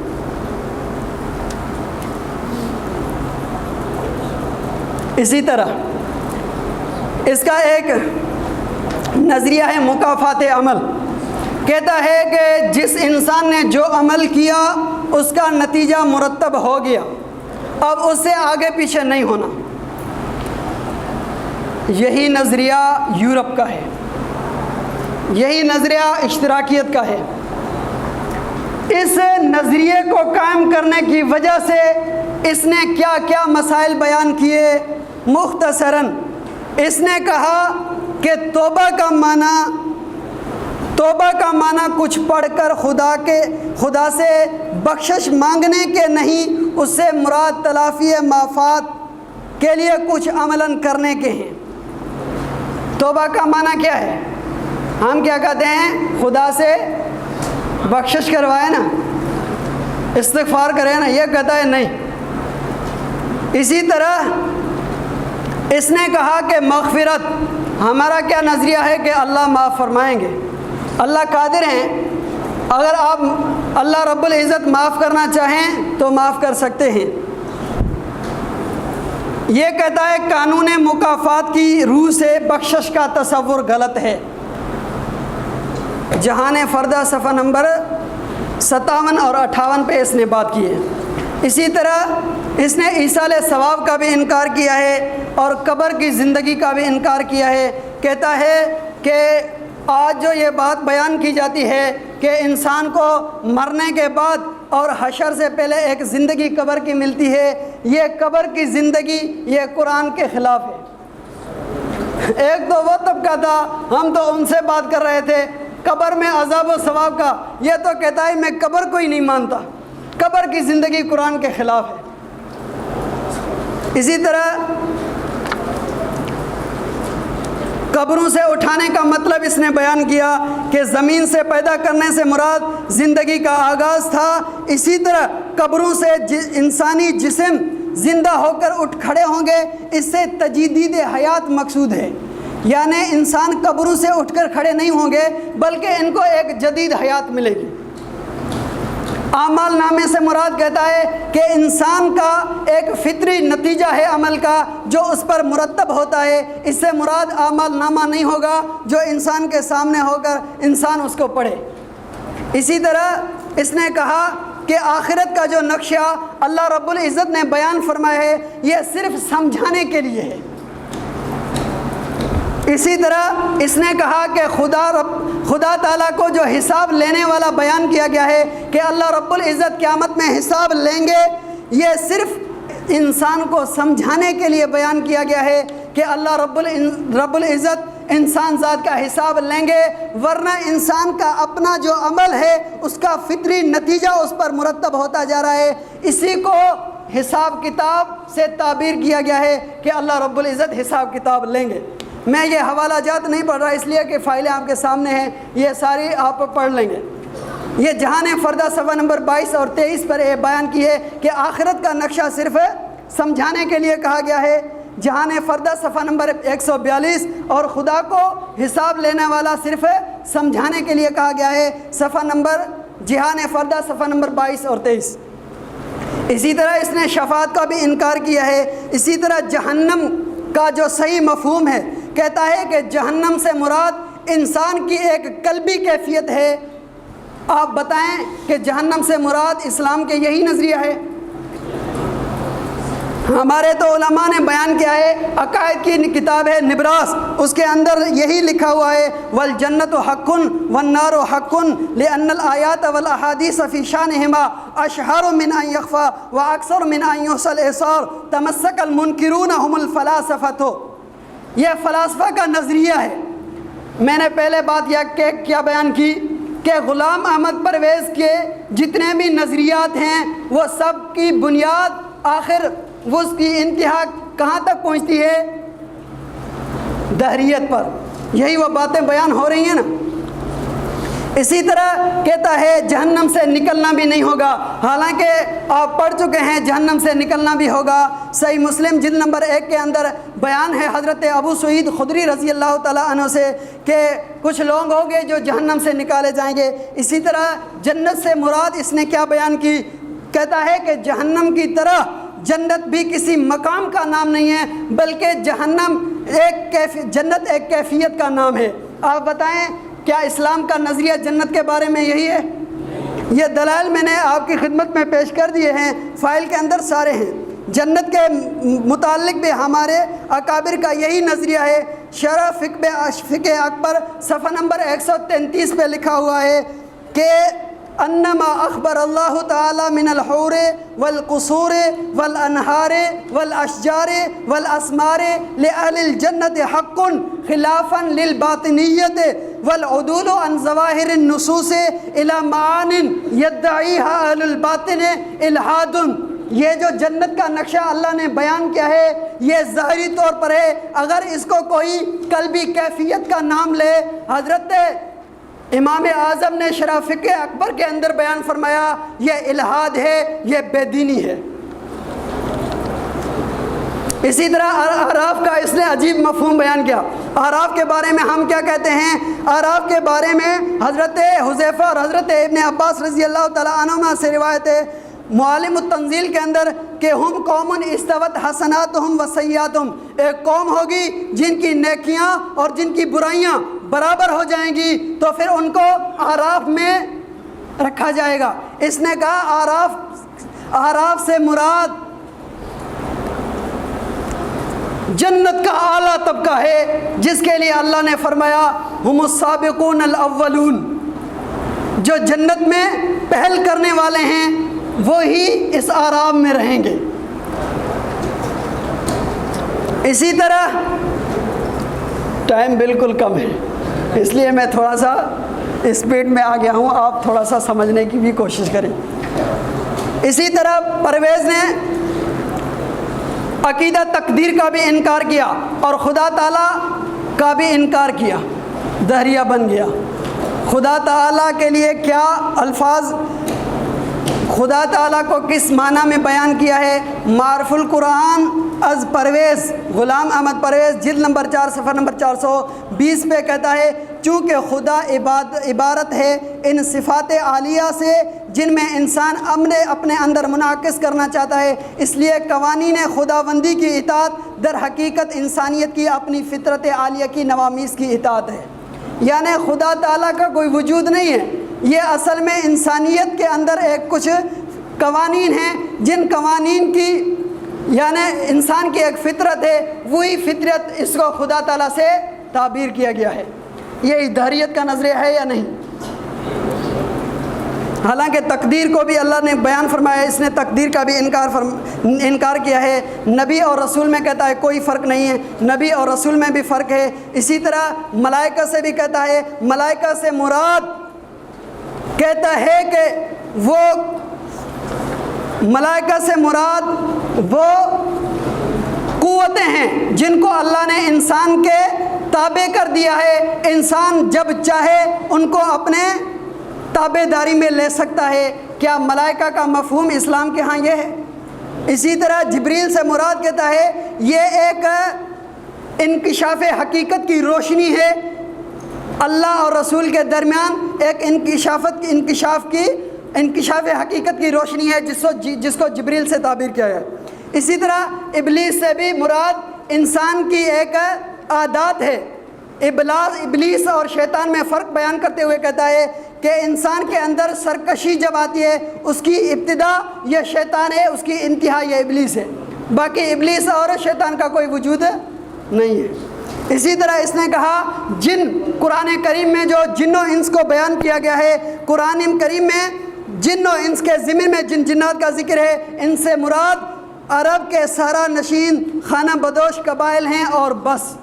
اسی طرح اس کا ایک نظریہ ہے مکافات عمل. کہتا ہے کہ جس انسان نے جو عمل کیا اس کا نتیجہ مرتب ہو گیا، اب اس سے آگے پیچھے نہیں ہونا. یہی نظریہ یورپ کا ہے، یہی نظریہ اشتراکیت کا ہے. اس نظریے کو قائم کرنے کی وجہ سے اس نے کیا کیا مسائل بیان کیے. مختصراً اس نے کہا کہ توبہ کا معنی کچھ پڑھ کر خدا سے بخشش مانگنے کے نہیں، اس سے مراد تلافی مافات کے لیے کچھ عملاً کرنے کے ہیں. توبہ کا معنی کیا ہے؟ ہم کیا کہتے ہیں؟ خدا سے بخشش کروائے نا، استغفار کرے نا، یہ کہتا ہے نہیں. اسی طرح اس نے کہا کہ مغفرت، ہمارا کیا نظریہ ہے کہ اللہ معاف فرمائیں گے، اللہ قادر ہیں، اگر آپ اللہ رب العزت معاف کرنا چاہیں تو معاف کر سکتے ہیں. یہ کہتا ہے قانون مکافات کی روح سے بخشش کا تصور غلط ہے. جہان فردہ صفحہ نمبر 57 اور 58 پہ اس نے بات کی ہے. اسی طرح اس نے ایصال ثواب کا بھی انکار کیا ہے اور قبر کی زندگی کا بھی انکار کیا ہے. کہتا ہے کہ آج جو یہ بات بیان کی جاتی ہے کہ انسان کو مرنے کے بعد اور حشر سے پہلے ایک زندگی قبر کی ملتی ہے، یہ قبر کی زندگی یہ قرآن کے خلاف ہے. ایک تو وہ طبقہ تھا، ہم تو ان سے بات کر رہے تھے قبر میں عذاب و ثواب کا، یہ تو کہتا ہے میں قبر کو ہی نہیں مانتا، قبر کی زندگی قرآن کے خلاف ہے. اسی طرح قبروں سے اٹھانے کا مطلب اس نے بیان کیا کہ زمین سے پیدا کرنے سے مراد زندگی کا آغاز تھا. اسی طرح قبروں سے انسانی جسم زندہ ہو کر اٹھ کھڑے ہوں گے، اس سے تجدید حیات مقصود ہے. یعنی انسان قبروں سے اٹھ کر کھڑے نہیں ہوں گے بلکہ ان کو ایک جدید حیات ملے گی. اعمال نامے سے مراد کہتا ہے کہ انسان کا ایک فطری نتیجہ ہے عمل کا جو اس پر مرتب ہوتا ہے. اس سے مراد اعمال نامہ نہیں ہوگا جو انسان کے سامنے ہو کر انسان اس کو پڑھے. اسی طرح اس نے کہا کہ آخرت کا جو نقشہ اللہ رب العزت نے بیان فرمایا ہے یہ صرف سمجھانے کے لیے ہے. اسی طرح اس نے کہا کہ خدا تعالیٰ کو جو حساب لینے والا بیان کیا گیا ہے کہ اللہ رب العزت قیامت میں حساب لیں گے، یہ صرف انسان کو سمجھانے کے لیے بیان کیا گیا ہے کہ اللہ رب العزت انسان ذات کا حساب لیں گے، ورنہ انسان کا اپنا جو عمل ہے اس کا فطری نتیجہ اس پر مرتب ہوتا جا رہا ہے. اسی کو حساب کتاب سے تعبیر کیا گیا ہے کہ اللہ رب العزت حساب کتاب لیں گے. میں یہ حوالہ جات نہیں پڑھ رہا اس لیے کہ فائلیں آپ کے سامنے ہیں، یہ ساری آپ پڑھ لیں گے. یہ جہان فردہ صفحہ نمبر 22 اور 23 پر یہ بیان کی ہے کہ آخرت کا نقشہ صرف سمجھانے کے لیے کہا گیا ہے. جہان فردہ صفحہ نمبر 142 اور خدا کو حساب لینے والا صرف سمجھانے کے لیے کہا گیا ہے. جہان فردہ صفحہ نمبر 22 اور 23. اسی طرح اس نے شفاعت کا بھی انکار کیا ہے. اسی طرح جہنم کا جو صحیح مفہوم ہے کہتا ہے کہ جہنم سے مراد انسان کی ایک قلبی کیفیت ہے. آپ بتائیں کہ جہنم سے مراد اسلام کے یہی نظریہ ہے؟ ہمارے تو علماء نے بیان کیا ہے، عقائد کی کتاب ہے نبراس، اس کے اندر یہی لکھا ہوا ہے والجنت حق والنار حق لأن الآیات والاحادیث فی شانہما اشہر من ان یخفى واکثر من ان یحصل احصار تمسک المنکرون هم الفلاسفۃ. یہ فلاسفہ کا نظریہ ہے. میں نے پہلے بات یہ کیا بیان کی کہ غلام احمد پرویز کے جتنے بھی نظریات ہیں وہ سب کی بنیاد آخر وہ اس کی انتہا کہاں تک پہنچتی ہے؟ دہریت پر. یہی وہ باتیں بیان ہو رہی ہیں نا. اسی طرح کہتا ہے جہنم سے نکلنا بھی نہیں ہوگا، حالانکہ آپ پڑھ چکے ہیں جہنم سے نکلنا بھی ہوگا۔ صحیح مسلم جلد نمبر 1 کے اندر بیان ہے حضرت ابو سعید خدری رضی اللہ تعالیٰ عنہ سے کہ کچھ لوگ ہوں گے جو جہنم سے نکالے جائیں گے۔ اسی طرح جنت سے مراد اس نے کیا بیان کی، کہتا ہے کہ جہنم کی طرح جنت بھی کسی مقام کا نام نہیں ہے، بلکہ جنت ایک کیفیت کا نام ہے۔ آپ بتائیں کیا اسلام کا نظریہ جنت کے بارے میں یہی ہے؟ یہ دلائل میں نے آپ کی خدمت میں پیش کر دیے ہیں، فائل کے اندر سارے ہیں۔ جنت کے متعلق بھی ہمارے اکابر کا یہی نظریہ ہے۔ شرح فقہ اکبر صفحہ نمبر 133 پہ لکھا ہوا ہے کہ انما اخبر اللہ تعالی من الحور والقصور والانہار والاشجار والاسمار لأہل الجنت حق خلافا للباطنیت والعدول عن ظواہر النصوص الى معان یدعیہا اہل الباطن الحاد۔ یہ جو جنت کا نقشہ اللہ نے بیان کیا ہے یہ ظاہری طور پر ہے، اگر اس کو کوئی قلبی کیفیت کا نام لے، حضرت امام اعظم نے شرح فقہ اکبر کے اندر بیان فرمایا یہ الہاد ہے، یہ بے دینی ہے۔ اسی طرح اعراف کا اس نے عجیب مفہوم بیان کیا۔ اعراف کے بارے میں ہم کیا کہتے ہیں؟ اعراف کے بارے میں حضرت حذیفہ اور حضرت ابن عباس رضی اللہ تعالیٰ عنہما سے روایت ہے معالم التنزیل کے اندر کہ ہم قوم استوت حسناتہم و سیئاتہم، ایک قوم ہوگی جن کی نیکیاں اور جن کی برائیاں برابر ہو جائیں گی تو پھر ان کو اعراف میں رکھا جائے گا۔ اس نے کہا اعراف سے مراد جنت کا اعلیٰ طبقہ ہے، جس کے لیے اللہ نے فرمایا ہم السابقون الاولون، جو جنت میں پہل کرنے والے ہیں وہی اس اعراف میں رہیں گے۔ اسی طرح ٹائم بالکل کم ہے اس لیے میں تھوڑا سا اسپیڈ میں آ گیا ہوں، آپ تھوڑا سا سمجھنے کی بھی کوشش کریں۔ اسی طرح پرویز نے عقیدہ تقدیر کا بھی انکار کیا اور خدا تعالیٰ کا بھی انکار کیا، دہریہ بن گیا۔ خدا تعالیٰ کے لیے کیا الفاظ، خدا تعالیٰ کو کس معنی میں بیان کیا ہے؟ معرف القرآن از پرویز، غلام احمد پرویز جلد نمبر 4 صفحہ نمبر 420 پہ کہتا ہے چونکہ خدا عبارت ہے ان صفات عالیہ سے جن میں انسان اپنے اندر منعکس کرنا چاہتا ہے، اس لیے قوانین خداوندی کی اطاعت در حقیقت انسانیت کی اپنی فطرت عالیہ کی نوامیس کی اطاعت ہے۔ یعنی خدا تعالیٰ کا کوئی وجود نہیں ہے، یہ اصل میں انسانیت کے اندر ایک کچھ قوانین ہیں جن قوانین کی یعنی انسان کی ایک فطرت ہے، وہی فطرت اس کو خدا تعالیٰ سے تعبیر کیا گیا ہے۔ یہ دہریت کا نظریہ ہے یا نہیں؟ حالانکہ تقدیر کو بھی اللہ نے بیان فرمایا، اس نے تقدیر کا بھی انکار کیا ہے۔ نبی اور رسول میں کہتا ہے کوئی فرق نہیں ہے، نبی اور رسول میں بھی فرق ہے۔ اسی طرح ملائکہ سے بھی کہتا ہے، ملائکہ سے مراد کہتا ہے کہ وہ ملائکہ سے مراد وہ قوتیں ہیں جن کو اللہ نے انسان کے تابع کر دیا ہے، انسان جب چاہے ان کو اپنے تابع داری میں لے سکتا ہے۔ کیا ملائکہ کا مفہوم اسلام کے ہاں یہ ہے؟ اسی طرح جبریل سے مراد کہتا ہے یہ ایک انکشاف حقیقت کی روشنی ہے، اللہ اور رسول کے درمیان ایک انکشاف حقیقت کی روشنی ہے جس کو جبریل سے تعبیر کیا ہے۔ اسی طرح ابلیس سے بھی مراد انسان کی ایک عادات ہے۔ ابلیس اور شیطان میں فرق بیان کرتے ہوئے کہتا ہے کہ انسان کے اندر سرکشی جب آتی ہے اس کی ابتدا یہ شیطان ہے، اس کی انتہا یہ ابلیس ہے، باقی ابلیس اور شیطان کا کوئی وجود نہیں ہے۔ اسی طرح اس نے کہا جن، قرآن کریم میں جو جن و انس کو بیان کیا گیا ہے، قرآن کریم میں جن و انس کے ضمن میں جن جنات کا ذکر ہے، ان سے مراد عرب کے صحرا نشین خانہ بدوش قبائل ہیں اور بس،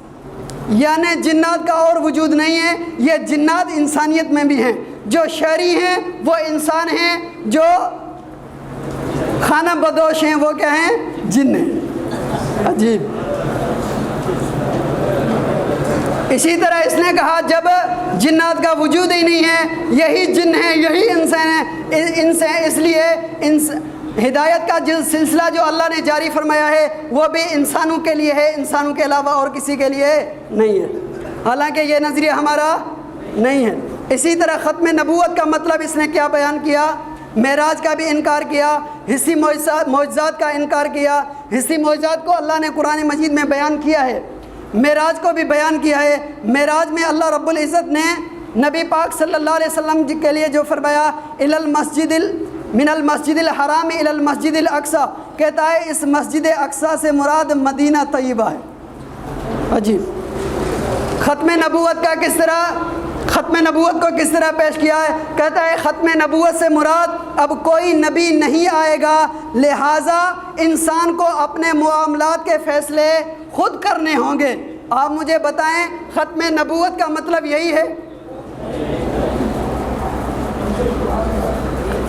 یعنی جنات کا اور وجود نہیں ہے۔ یہ جنات انسانیت میں بھی ہیں، جو شہری ہیں وہ انسان ہیں، جو خانہ بدوش ہیں وہ کیا ہیں؟ جن ہیں۔ عجیب۔ اسی طرح اس نے کہا جب جنات کا وجود ہی نہیں ہے، یہی جن ہیں، یہی انسان ہیں، ان سے اس لیے ہدایت کا جو سلسلہ جو اللہ نے جاری فرمایا ہے وہ بھی انسانوں کے لیے ہے، انسانوں کے علاوہ اور کسی کے لیے نہیں ہے، حالانکہ یہ نظریہ ہمارا نہیں ہے۔ اسی طرح ختم نبوت کا مطلب اس نے کیا بیان کیا؟ معراج کا بھی انکار کیا، حصی معجزات کا انکار کیا۔ حصی معجزات کو اللہ نے قرآن مجید میں بیان کیا ہے، معراج کو بھی بیان کیا ہے۔ معراج میں اللہ رب العزت نے نبی پاک صلی اللہ علیہ وسلم کے لیے جو فرمایا من المسجد الحرام الی المسجد الاقصی، کہتا ہے اس مسجد اقصی سے مراد مدینہ طیبہ ہے۔ عجیب، ختم نبوت کا ختم نبوت کو کس طرح پیش کیا ہے؟ کہتا ہے ختم نبوت سے مراد اب کوئی نبی نہیں آئے گا، لہٰذا انسان کو اپنے معاملات کے فیصلے خود کرنے ہوں گے۔ آپ مجھے بتائیں ختم نبوت کا مطلب یہی ہے؟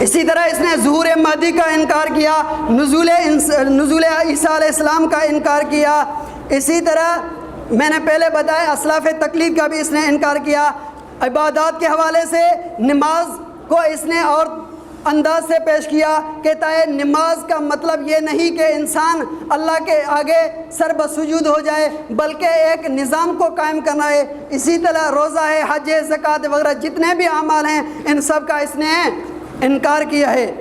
اسی طرح اس نے ظہور مہدی کا انکار کیا، نزول عیسیٰ علیہ السلام کا انکار کیا۔ اسی طرح میں نے پہلے بتایا اسلاف تقلید کا بھی اس نے انکار کیا۔ عبادات کے حوالے سے نماز کو اس نے اور انداز سے پیش کیا، کہتا ہے نماز کا مطلب یہ نہیں کہ انسان اللہ کے آگے سر بسجود ہو جائے، بلکہ ایک نظام کو قائم کرنا ہے۔ اسی طرح روزہ ہے، حج ہے، زکوٰۃ وغیرہ جتنے بھی اعمال ہیں ان سب کا اس نے انکار کیا ہے۔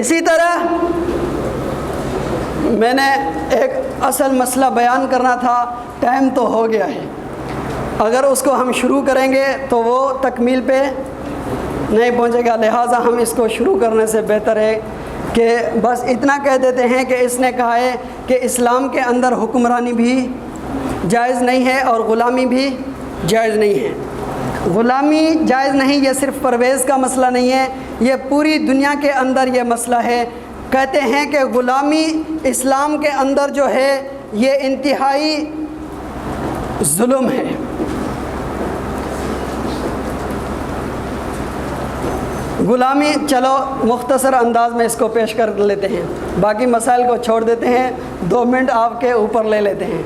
اسی طرح میں نے ایک اصل مسئلہ بیان کرنا تھا، ٹائم تو ہو گیا ہے، اگر اس کو ہم شروع کریں گے تو وہ تکمیل پہ نہیں پہنچے گا، لہٰذا ہم اس کو شروع کرنے سے بہتر ہے کہ بس اتنا کہہ دیتے ہیں کہ اس نے کہا ہے کہ اسلام کے اندر حکمرانی بھی جائز نہیں ہے اور غلامی بھی جائز نہیں ہے۔ غلامی جائز نہیں، یہ صرف پرویز کا مسئلہ نہیں ہے، یہ پوری دنیا کے اندر یہ مسئلہ ہے۔ کہتے ہیں کہ غلامی اسلام کے اندر جو ہے یہ انتہائی ظلم ہے۔ غلامی، چلو مختصر انداز میں اس کو پیش کر لیتے ہیں، باقی مسائل کو چھوڑ دیتے ہیں، 2 منٹ آپ کے اوپر لے لیتے ہیں۔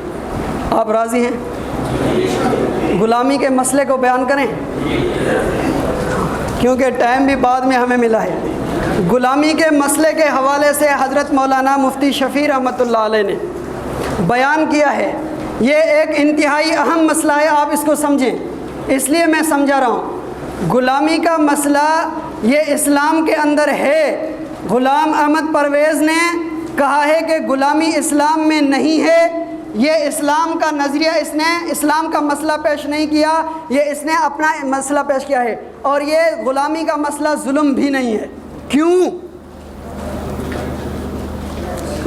آپ راضی ہیں غلامی کے مسئلے کو بیان کریں؟ کیونکہ ٹائم بھی بعد میں ہمیں ملا ہے۔ غلامی کے مسئلے کے حوالے سے حضرت مولانا مفتی شفیع رحمۃ اللہ علیہ نے بیان کیا ہے، یہ ایک انتہائی اہم مسئلہ ہے، آپ اس کو سمجھیں، اس لیے میں سمجھا رہا ہوں۔ غلامی کا مسئلہ یہ اسلام کے اندر ہے۔ غلام احمد پرویز نے کہا ہے کہ غلامی اسلام میں نہیں ہے، یہ اسلام کا نظریہ، اس نے اسلام کا مسئلہ پیش نہیں کیا، یہ اس نے اپنا مسئلہ پیش کیا ہے، اور یہ غلامی کا مسئلہ ظلم بھی نہیں ہے۔ کیوں؟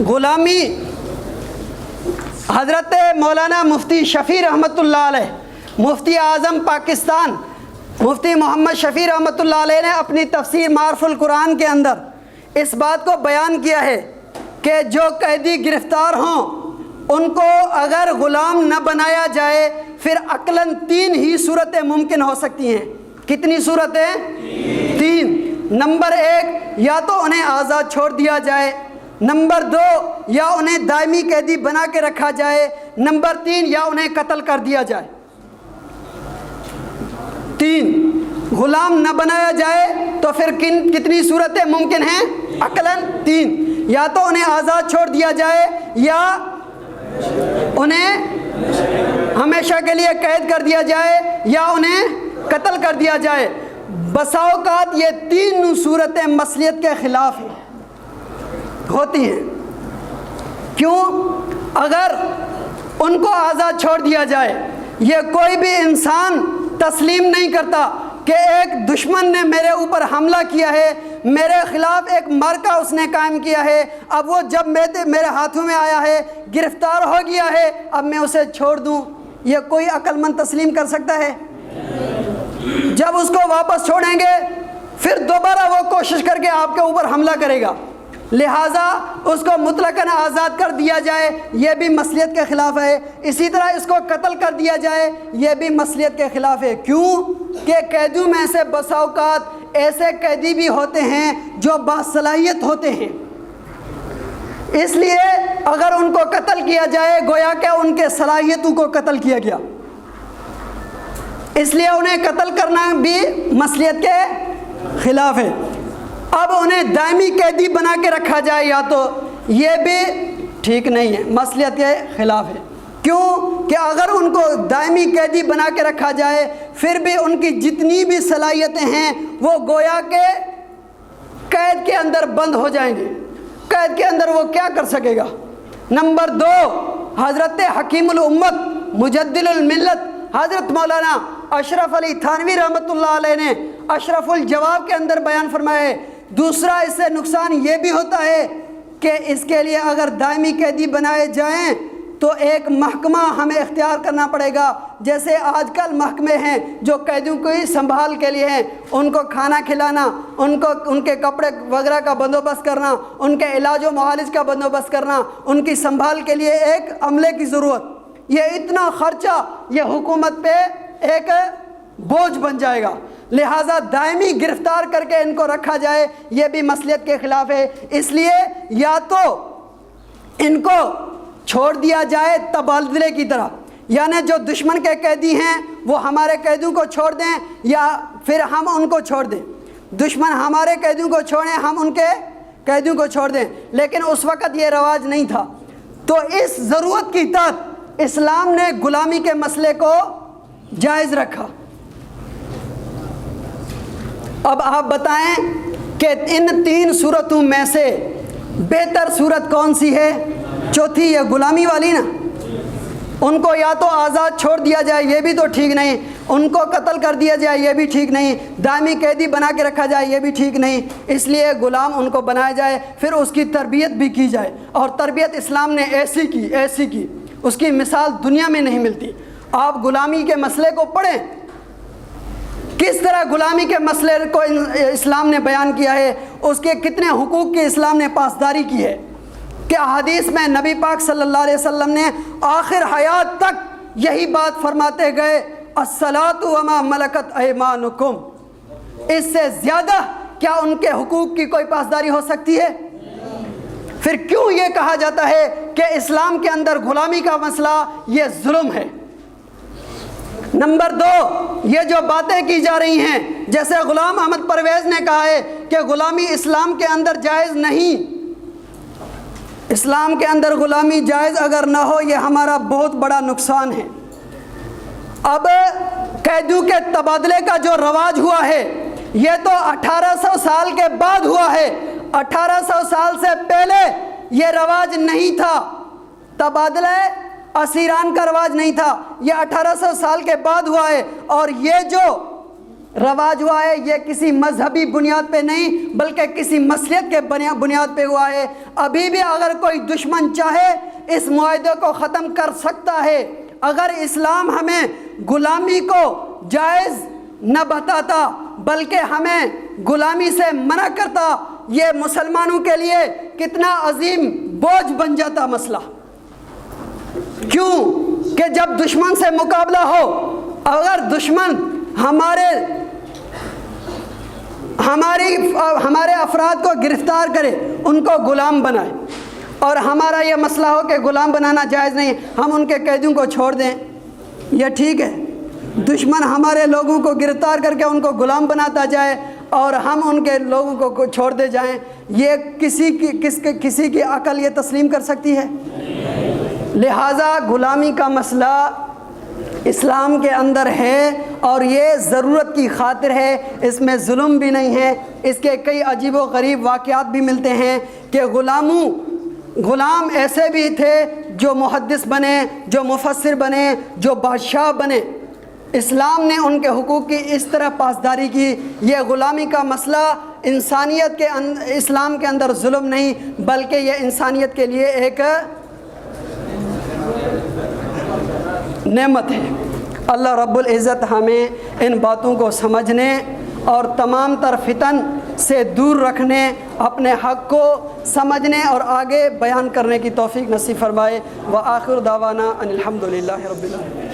غلامی حضرت مولانا مفتی شفیع رحمۃ اللہ علیہ، مفتی اعظم پاکستان مفتی محمد شفیع رحمۃ اللہ علیہ نے اپنی تفسیر معارف القرآن کے اندر اس بات کو بیان کیا ہے کہ جو قیدی گرفتار ہوں ان کو اگر غلام نہ بنایا جائے پھر عقلاً 3 ہی صورتیں ممکن ہو سکتی ہیں۔ کتنی صورتیں؟ 3۔ نمبر 1، یا تو انہیں آزاد چھوڑ دیا جائے، نمبر 2، یا انہیں دائمی قیدی بنا کے رکھا جائے، نمبر 3، یا انہیں قتل کر دیا جائے۔ 3 غلام نہ بنایا جائے تو پھر کتنی صورتیں ممکن ہیں؟ عقلاً 3، یا تو انہیں آزاد چھوڑ دیا جائے، یا انہیں ہمیشہ کے لیے قید کر دیا جائے، یا انہیں قتل کر دیا جائے۔ بسا اوقات یہ 3 صورتیں مصلحت کے خلاف ہوتی ہیں۔ کیوں؟ اگر ان کو آزاد چھوڑ دیا جائے، یہ کوئی بھی انسان تسلیم نہیں کرتا کہ ایک دشمن نے میرے اوپر حملہ کیا ہے، میرے خلاف ایک معرکہ اس نے قائم کیا ہے، اب وہ جب میرے ہاتھوں میں آیا ہے، گرفتار ہو گیا ہے، اب میں اسے چھوڑ دوں، یہ کوئی عقل مند تسلیم کر سکتا ہے؟ جب اس کو واپس چھوڑیں گے پھر دوبارہ وہ کوشش کر کے آپ کے اوپر حملہ کرے گا، لہٰذا اس کو مطلقاً آزاد کر دیا جائے یہ بھی مصلحت کے خلاف ہے۔ اسی طرح اس کو قتل کر دیا جائے یہ بھی مصلحت کے خلاف ہے۔ کیوں؟ کہ قیدیوں میں سے بسا اوقات ایسے قیدی بھی ہوتے ہیں جو باصلاحیت ہوتے ہیں، اس لیے اگر ان کو قتل کیا جائے گویا کہ ان کے صلاحیتوں کو قتل کیا گیا، اس لیے انہیں قتل کرنا بھی مصلحت کے خلاف ہے۔ اب انہیں دائمی قیدی بنا کے رکھا جائے یا تو یہ بھی ٹھیک نہیں ہے، مصلحت کے خلاف ہے۔ کیوں کہ اگر ان کو دائمی قیدی بنا کے رکھا جائے پھر بھی ان کی جتنی بھی صلاحیتیں ہیں وہ گویا کہ قید کے اندر بند ہو جائیں گے۔ قید کے اندر وہ کیا کر سکے گا؟ نمبر 2، حضرت حکیم الامت مجدد الملت حضرت مولانا اشرف علی تھانوی رحمۃ اللہ علیہ نے اشرف الجواب کے اندر بیان فرمائے، دوسرا اس سے نقصان یہ بھی ہوتا ہے کہ اس کے لیے اگر دائمی قیدی بنائے جائیں تو ایک محکمہ ہمیں اختیار کرنا پڑے گا، جیسے آج کل محکمے ہیں جو قیدیوں کو ہی سنبھال کے لیے ہیں، ان کو کھانا کھلانا، ان کے کپڑے وغیرہ کا بندوبست کرنا، ان کے علاج و معالج کا بندوبست کرنا، ان کی سنبھال کے لیے ایک عملے کی ضرورت، یہ اتنا خرچہ یہ حکومت پہ ایک بوجھ بن جائے گا، لہٰذا دائمی گرفتار کر کے ان کو رکھا جائے یہ بھی مصلحت کے خلاف ہے۔ اس لیے یا تو ان کو چھوڑ دیا جائے تبادلے کی طرح، یعنی جو دشمن کے قیدی ہیں وہ ہمارے قیدیوں کو چھوڑ دیں یا پھر ہم ان کو چھوڑ دیں، دشمن ہمارے قیدیوں کو چھوڑیں ہم ان کے قیدیوں کو چھوڑ دیں، لیکن اس وقت یہ رواج نہیں تھا۔ تو اس ضرورت کی تحت اسلام نے غلامی کے مسئلے کو جائز رکھا۔ اب آپ بتائیں کہ ان 3 صورتوں میں سے بہتر صورت کون سی ہے؟ چوتھی یہ غلامی والی نا، ان کو یا تو آزاد چھوڑ دیا جائے یہ بھی تو ٹھیک نہیں، ان کو قتل کر دیا جائے یہ بھی ٹھیک نہیں، دائمی قیدی بنا کے رکھا جائے یہ بھی ٹھیک نہیں، اس لیے غلام ان کو بنایا جائے، پھر اس کی تربیت بھی کی جائے، اور تربیت اسلام نے ایسی کی اس کی مثال دنیا میں نہیں ملتی۔ آپ غلامی کے مسئلے کو پڑھیں، کس طرح غلامی کے مسئلے کو اسلام نے بیان کیا ہے، اس کے کتنے حقوق کی اسلام نے پاسداری کی ہے کہ حدیث میں نبی پاک صلی اللہ علیہ وسلم نے آخر حیات تک یہی بات فرماتے گئے، الصلاۃ وما ملکت ایمانکم۔ اس سے زیادہ کیا ان کے حقوق کی کوئی پاسداری ہو سکتی ہے؟ پھر کیوں یہ کہا جاتا ہے کہ اسلام کے اندر غلامی کا مسئلہ یہ ظلم ہے؟ نمبر 2، یہ جو باتیں کی جا رہی ہیں جیسے غلام احمد پرویز نے کہا ہے کہ غلامی اسلام کے اندر جائز نہیں، اسلام کے اندر غلامی جائز اگر نہ ہو یہ ہمارا بہت بڑا نقصان ہے۔ اب قیدیوں کے تبادلے کا جو رواج ہوا ہے یہ تو 1800 سال کے بعد ہوا ہے، 1800 سال سے پہلے یہ رواج نہیں تھا، تبادلہ اسیران کا رواج نہیں تھا، یہ 1800 سال کے بعد ہوا ہے، اور یہ جو رواج ہوا ہے یہ کسی مذہبی بنیاد پہ نہیں بلکہ کسی مصلحت کے بنیاد پہ ہوا ہے۔ ابھی بھی اگر کوئی دشمن چاہے اس معاہدے کو ختم کر سکتا ہے، اگر اسلام ہمیں غلامی کو جائز نہ بتاتا بلکہ ہمیں غلامی سے منع کرتا، یہ مسلمانوں کے لیے کتنا عظیم بوجھ بن جاتا مسئلہ۔ کیوں کہ جب دشمن سے مقابلہ ہو، اگر دشمن ہمارے افراد کو گرفتار کرے، ان کو غلام بنائے، اور ہمارا یہ مسئلہ ہو کہ غلام بنانا جائز نہیں، ہم ان کے قیدیوں کو چھوڑ دیں، یہ ٹھیک ہے؟ دشمن ہمارے لوگوں کو گرفتار کر کے ان کو غلام بناتا جائے اور ہم ان کے لوگوں کو چھوڑ دے جائیں، یہ کسی کی عقل یہ تسلیم کر سکتی ہے؟ لہٰذا غلامی کا مسئلہ اسلام کے اندر ہے اور یہ ضرورت کی خاطر ہے، اس میں ظلم بھی نہیں ہے۔ اس کے کئی عجیب و غریب واقعات بھی ملتے ہیں کہ غلام ایسے بھی تھے جو محدث بنے، جو مفسر بنے، جو بادشاہ بنے، اسلام نے ان کے حقوق کی اس طرح پاسداری کی۔ یہ غلامی کا مسئلہ انسانیت کے اسلام کے اندر ظلم نہیں بلکہ یہ انسانیت کے لیے ایک نعمت ہے۔ اللہ رب العزت ہمیں ان باتوں کو سمجھنے اور تمام تر فتن سے دور رکھنے، اپنے حق کو سمجھنے اور آگے بیان کرنے کی توفیق نصیب فرمائے۔ وآخر دعوانا ان الحمد للہ رب العالمین۔